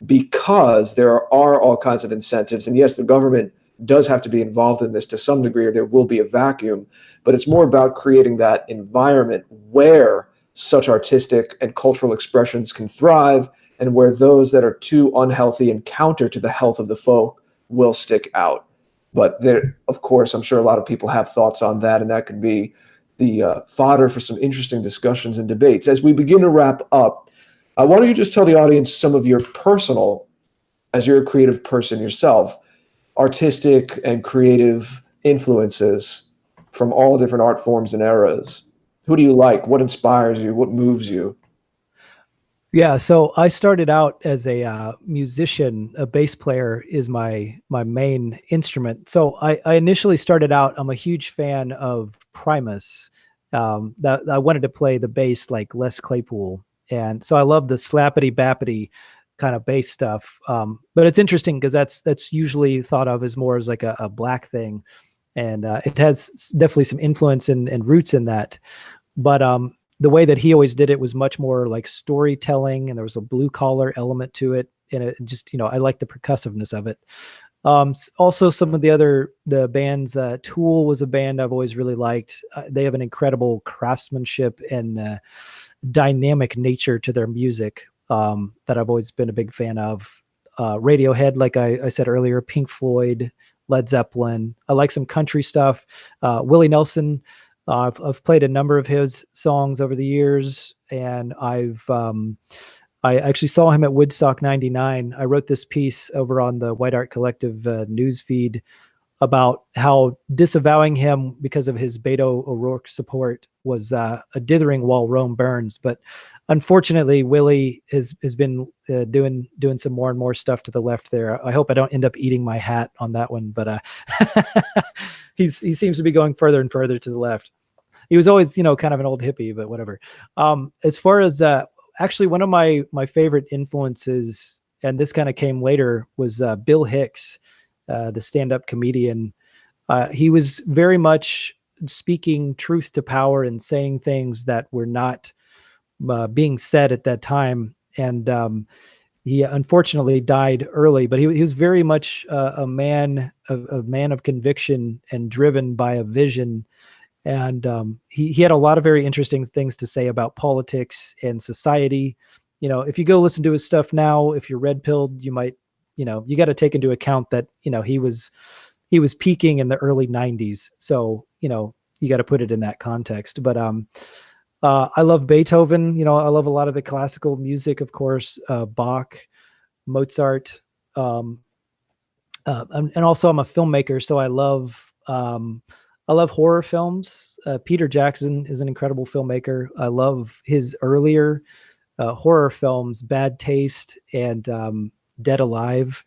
because there are all kinds of incentives. And yes, the government does have to be involved in this to some degree, or there will be a vacuum. But it's more about creating that environment where such artistic and cultural expressions can thrive, and where those that are too unhealthy and counter to the health of the folk will stick out. But there, of course, I'm sure a lot of people have thoughts on that, and that could be the fodder for some interesting discussions and debates. As we begin to wrap up, why don't you just tell the audience some of your personal, as you're a creative person yourself, artistic and creative influences from all different art forms and eras? Who do you like? What inspires you? What moves you? Yeah, so I started out as a musician. A bass player is my main instrument. So I initially started out. I'm a huge fan of Primus. That I wanted to play the bass like Les Claypool, and so I love the slappity bappity kind of bass stuff. But it's interesting because that's usually thought of as more as like a black thing, and it has definitely some influence and roots in that. But the way that he always did it was much more like storytelling, and there was a blue collar element to it. And it just, I like the percussiveness of it. Also some of the bands, Tool was a band I've always really liked. They have an incredible craftsmanship and dynamic nature to their music that I've always been a big fan of. Radiohead, like I said earlier, Pink Floyd, Led Zeppelin. I like some country stuff. Willie Nelson. I've played a number of his songs over the years, and I actually saw him at Woodstock 99. I wrote this piece over on the White Art Collective news feed about how disavowing him because of his Beto O'Rourke support was a dithering while Rome burns. But unfortunately, Willie has been doing some more and more stuff to the left there. I hope I don't end up eating my hat on that one, but he seems to be going further and further to the left. He was always, kind of an old hippie, but whatever. As far as actually one of my favorite influences, and this kind of came later, was Bill Hicks, the stand-up comedian. He was very much speaking truth to power and saying things that were not being said at that time. And he unfortunately died early, but he was very much a man of conviction and driven by a vision. And he had a lot of very interesting things to say about politics and society. If you go listen to his stuff now, if you're red pilled, you might, you got to take into account that, he was peaking in the early 90s. So, you got to put it in that context. But I love Beethoven. I love a lot of the classical music, of course, Bach, Mozart. And also I'm a filmmaker, so I love horror films. Peter Jackson is an incredible filmmaker. I love his earlier horror films, Bad Taste and Dead Alive.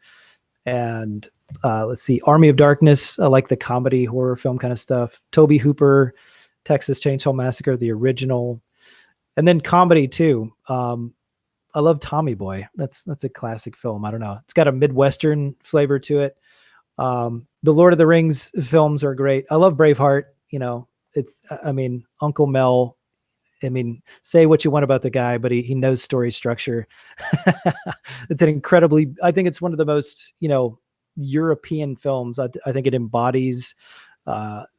And let's see, Army of Darkness. I like the comedy horror film kind of stuff. Tobe Hooper, Texas Chainsaw Massacre, the original. And then comedy too. I love Tommy Boy. That's a classic film. I don't know. It's got a Midwestern flavor to it. The Lord of the Rings films are great. I love Braveheart. Uncle Mel, say what you want about the guy, but he knows story structure. I think it's one of the most, European films. I think it embodies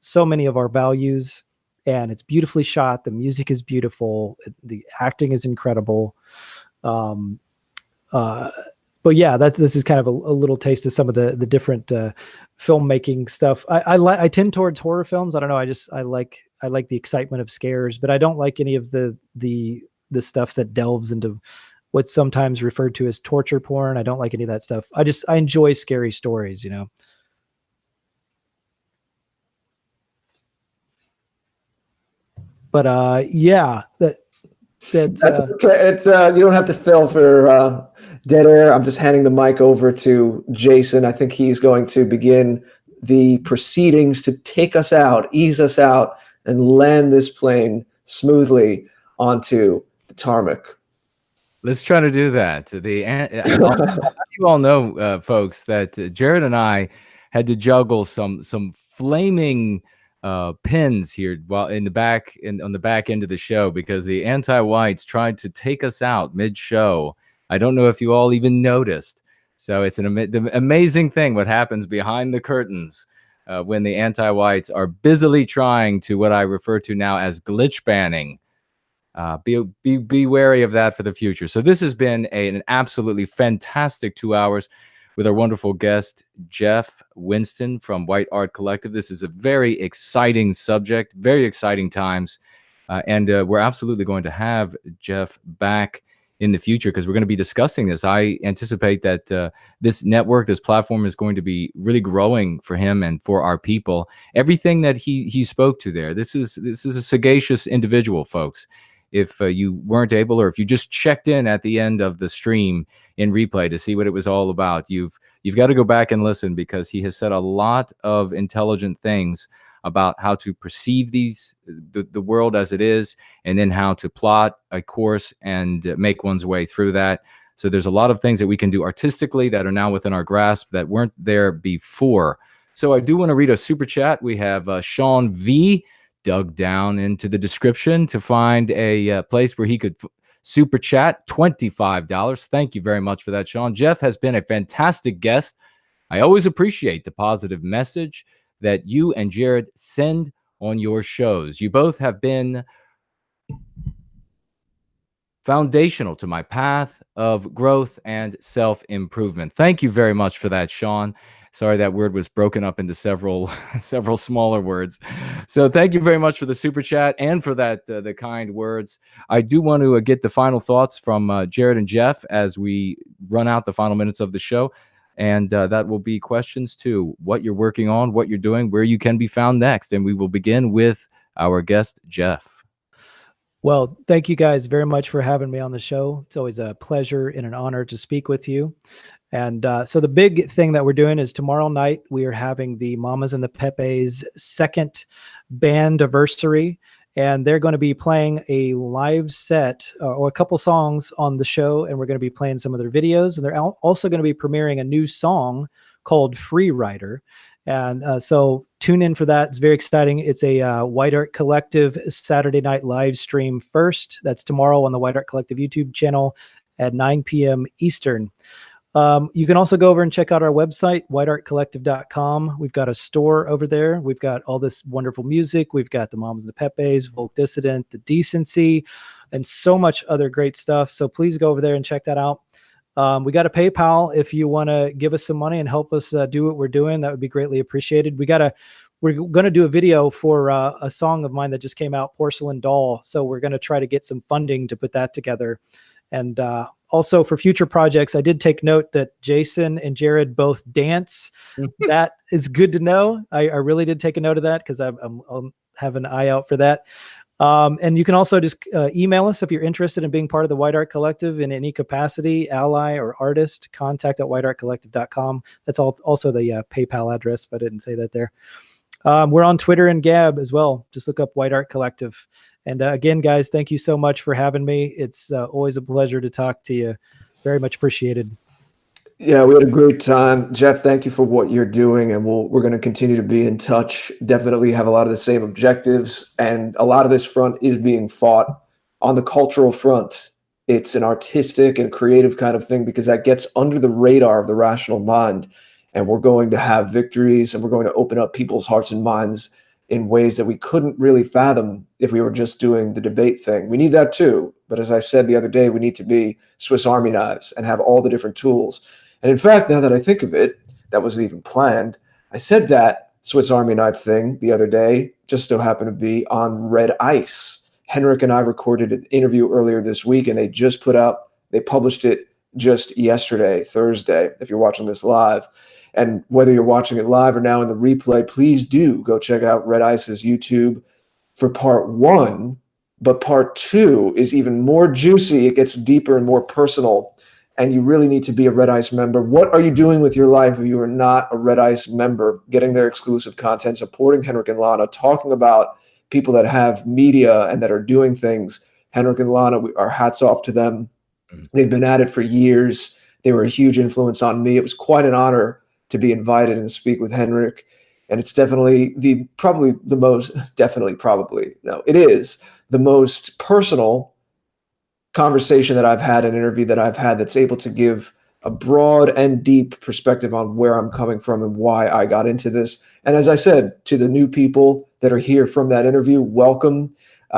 so many of our values, and it's beautifully shot. The music is beautiful. The acting is incredible. but yeah, this is kind of a little taste of some of the different filmmaking stuff. I tend towards horror films. I don't know. I like the excitement of scares, but I don't like any of the stuff that delves into what's sometimes referred to as torture porn. I don't like any of that stuff. I enjoy scary stories, you know. But yeah, that's okay. It's you don't have to fill for dead air. I'm just handing the mic over to Jason. I think he's going to begin the proceedings to take us out, ease us out, and land this plane smoothly onto the tarmac. Let's try to do that. You all know, folks, that Jared and I had to juggle some flaming pins here while on the back end of the show, because the anti-whites tried to take us out mid-show. I don't know if you all even noticed. So it's the amazing thing what happens behind the curtains when the anti-whites are busily trying to what I refer to now as glitch banning. Be wary of that for the future. So this has been an absolutely fantastic 2 hours with our wonderful guest, Jeff Winston from White Art Collective. This is a very exciting subject, very exciting times. And we're absolutely going to have Jeff back in the future, because we're going to be discussing this. I anticipate that this network, this platform, is going to be really growing for him and for our people. Everything that he spoke to there, this is a sagacious individual, folks. If you weren't able, or if you just checked in at the end of the stream in replay to see what it was all about, you've got to go back and listen, because he has said a lot of intelligent things about how to perceive the world as it is, and then how to plot a course and make one's way through that. So there's a lot of things that we can do artistically that are now within our grasp that weren't there before. So I do want to read a super chat. We have Sean V dug down into the description to find a place where he could super chat $25. Thank you very much for that, Sean. Jeff has been a fantastic guest. I always appreciate the positive message that you and Jared send on your shows. You both have been foundational to my path of growth and self-improvement. Thank you very much for that, Sean. Sorry, that word was broken up into several smaller words. So thank you very much for the super chat and for that the kind words. I do want to get the final thoughts from Jared and Jeff as we run out the final minutes of the show. And that will be questions to what you're working on, what you're doing, where you can be found next. And we will begin with our guest, Jeff. Well, thank you guys very much for having me on the show. It's always a pleasure and an honor to speak with you. And so the big thing that we're doing is tomorrow night, we are having the Mamas and the Pepes second bandiversary. And they're going to be playing a live set or a couple songs on the show. And we're going to be playing some of their videos. And they're also going to be premiering a new song called Free Rider. And so tune in for that. It's very exciting. It's a White Art Collective Saturday night live stream first. That's tomorrow on the White Art Collective YouTube channel at 9 p.m. Eastern. You can also go over and check out our website, whiteartcollective.com. We've got a store over there. We've got all this wonderful music. We've got the Moms and the Pepes, Folk Dissident, The Decency, and so much other great stuff. So please go over there and check that out. We got a PayPal if you want to give us some money and help us do what we're doing. That would be greatly appreciated. We're going to do a video for a song of mine that just came out, Porcelain Doll. So we're going to try to get some funding to put that together. And also for future projects, I did take note that Jason and Jared both dance. That is good to know. I really did take a note of that, because I'll have an eye out for that. And you can also just email us if you're interested in being part of the White Art Collective in any capacity, ally or artist, contact@whiteartcollective.com. That's also the PayPal address, if I didn't say that there. We're on Twitter and Gab as well. Just look up White Art Collective. And again, guys, thank you so much for having me. It's always a pleasure to talk to you. Very much appreciated. Yeah, we had a great time. Jeff, thank you for what you're doing, and we're going to continue to be in touch. Definitely have a lot of the same objectives, and a lot of this front is being fought on the cultural front. It's an artistic and creative kind of thing, because that gets under the radar of the rational mind, and we're going to have victories, and we're going to open up people's hearts and minds in ways that we couldn't really fathom if we were just doing the debate thing. We need that too. But as I said the other day, we need to be Swiss Army knives and have all the different tools. And in fact, now that I think of it, that wasn't even planned. I said that Swiss Army knife thing the other day, just so happened to be on Red Ice. Henrik and I recorded an interview earlier this week, and they published it just yesterday, Thursday, if you're watching this live. And whether you're watching it live or now in the replay, please do go check out Red Ice's YouTube for part 1. But part 2 is even more juicy. It gets deeper and more personal. And you really need to be a Red Ice member. What are you doing with your life if you are not a Red Ice member? Getting their exclusive content, supporting Henrik and Lana, talking about people that have media and that are doing things. Henrik and Lana, our hats off to them. They've been at it for years. They were a huge influence on me. It was quite an honor to be invited and speak with Henrik. And it's definitely it is the most personal conversation that I've had, an interview that I've had that's able to give a broad and deep perspective on where I'm coming from and why I got into this. And as I said, to the new people that are here from that interview, welcome.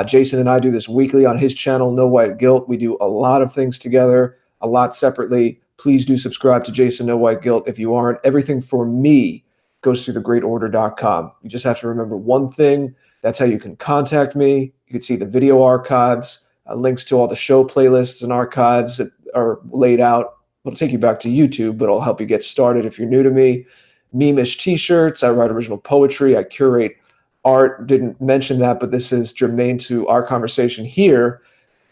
Jason and I do this weekly on his channel, No White Guilt. We do a lot of things together, a lot separately. Please do subscribe to Jason No White Guilt if you aren't. Everything for me goes through thegreatorder.com. You just have to remember one thing. That's how you can contact me. You can see the video archives, links to all the show playlists and archives that are laid out. It'll take you back to YouTube, but it'll help you get started if you're new to me. Meme-ish t-shirts. I write original poetry. I curate art. Didn't mention that, but this is germane to our conversation here.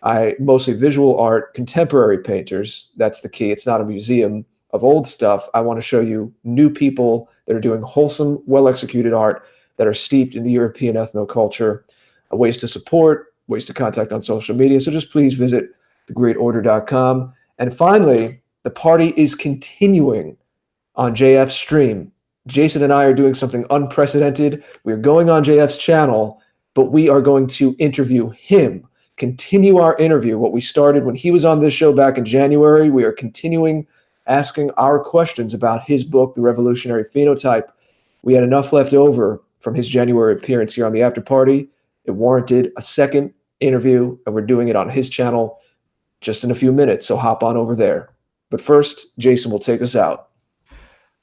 I mostly visual art, contemporary painters. That's the key. It's not a museum of old stuff. I want to show you new people that are doing wholesome, well-executed art that are steeped in the European ethnoculture, ways to support, ways to contact on social media. So just please visit thegreatorder.com. And finally, the party is continuing on JF's stream. Jason and I are doing something unprecedented. We're going on JF's channel, but we are going to interview him, continue our interview, what we started when he was on this show back in January. We are continuing asking our questions about his book, The Revolutionary Phenotype. We had enough left over from his January appearance here on the After Party. It warranted a second interview, and we're doing it on his channel just in a few minutes, so hop on over there. But first, Jason will take us out.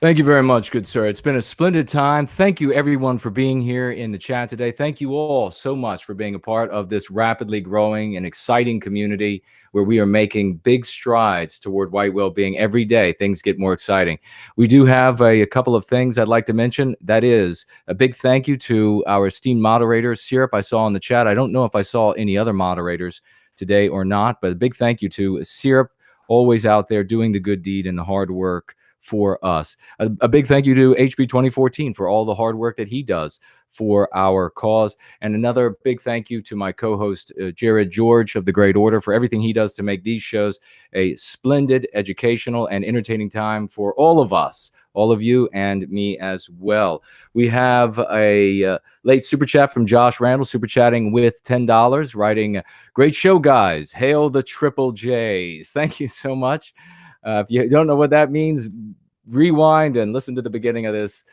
Thank you very much, good sir. It's been a splendid time. Thank you, everyone, for being here in the chat today. Thank you all so much for being a part of this rapidly growing and exciting community where we are making big strides toward white well-being every day. Things get more exciting. We do have a couple of things I'd like to mention. That is a big thank you to our esteemed moderator, Syrup, I saw in the chat. I don't know if I saw any other moderators today or not, but a big thank you to Syrup, always out there doing the good deed and the hard work for us. A big thank you to HB 2014 for all the hard work that he does for our cause. And another big thank you to my co-host, Jared George of The Great Order, for everything he does to make these shows a splendid, educational, and entertaining time for all of us, all of you and me as well. We have a late super chat from Josh Randall, super chatting with $10, writing, "Great show, guys. Hail the Triple J's." Thank you so much. If you don't know what that means, rewind and listen to the beginning of this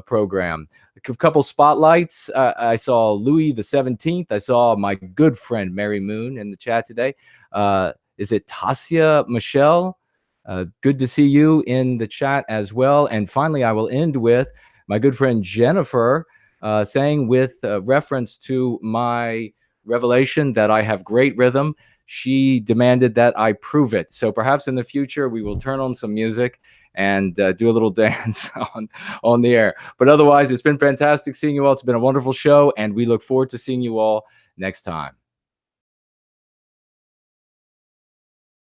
program. A couple spotlights. I saw Louis the 17th. I saw my good friend Mary Moon in the chat today. Is it Tasia Michelle? Good to see you in the chat as well. And finally, I will end with my good friend Jennifer saying, with reference to my revelation that I have great rhythm, she demanded that I prove it. So perhaps in the future, we will turn on some music and do a little dance on the air. But otherwise, it's been fantastic seeing you all. It's been a wonderful show, and we look forward to seeing you all next time.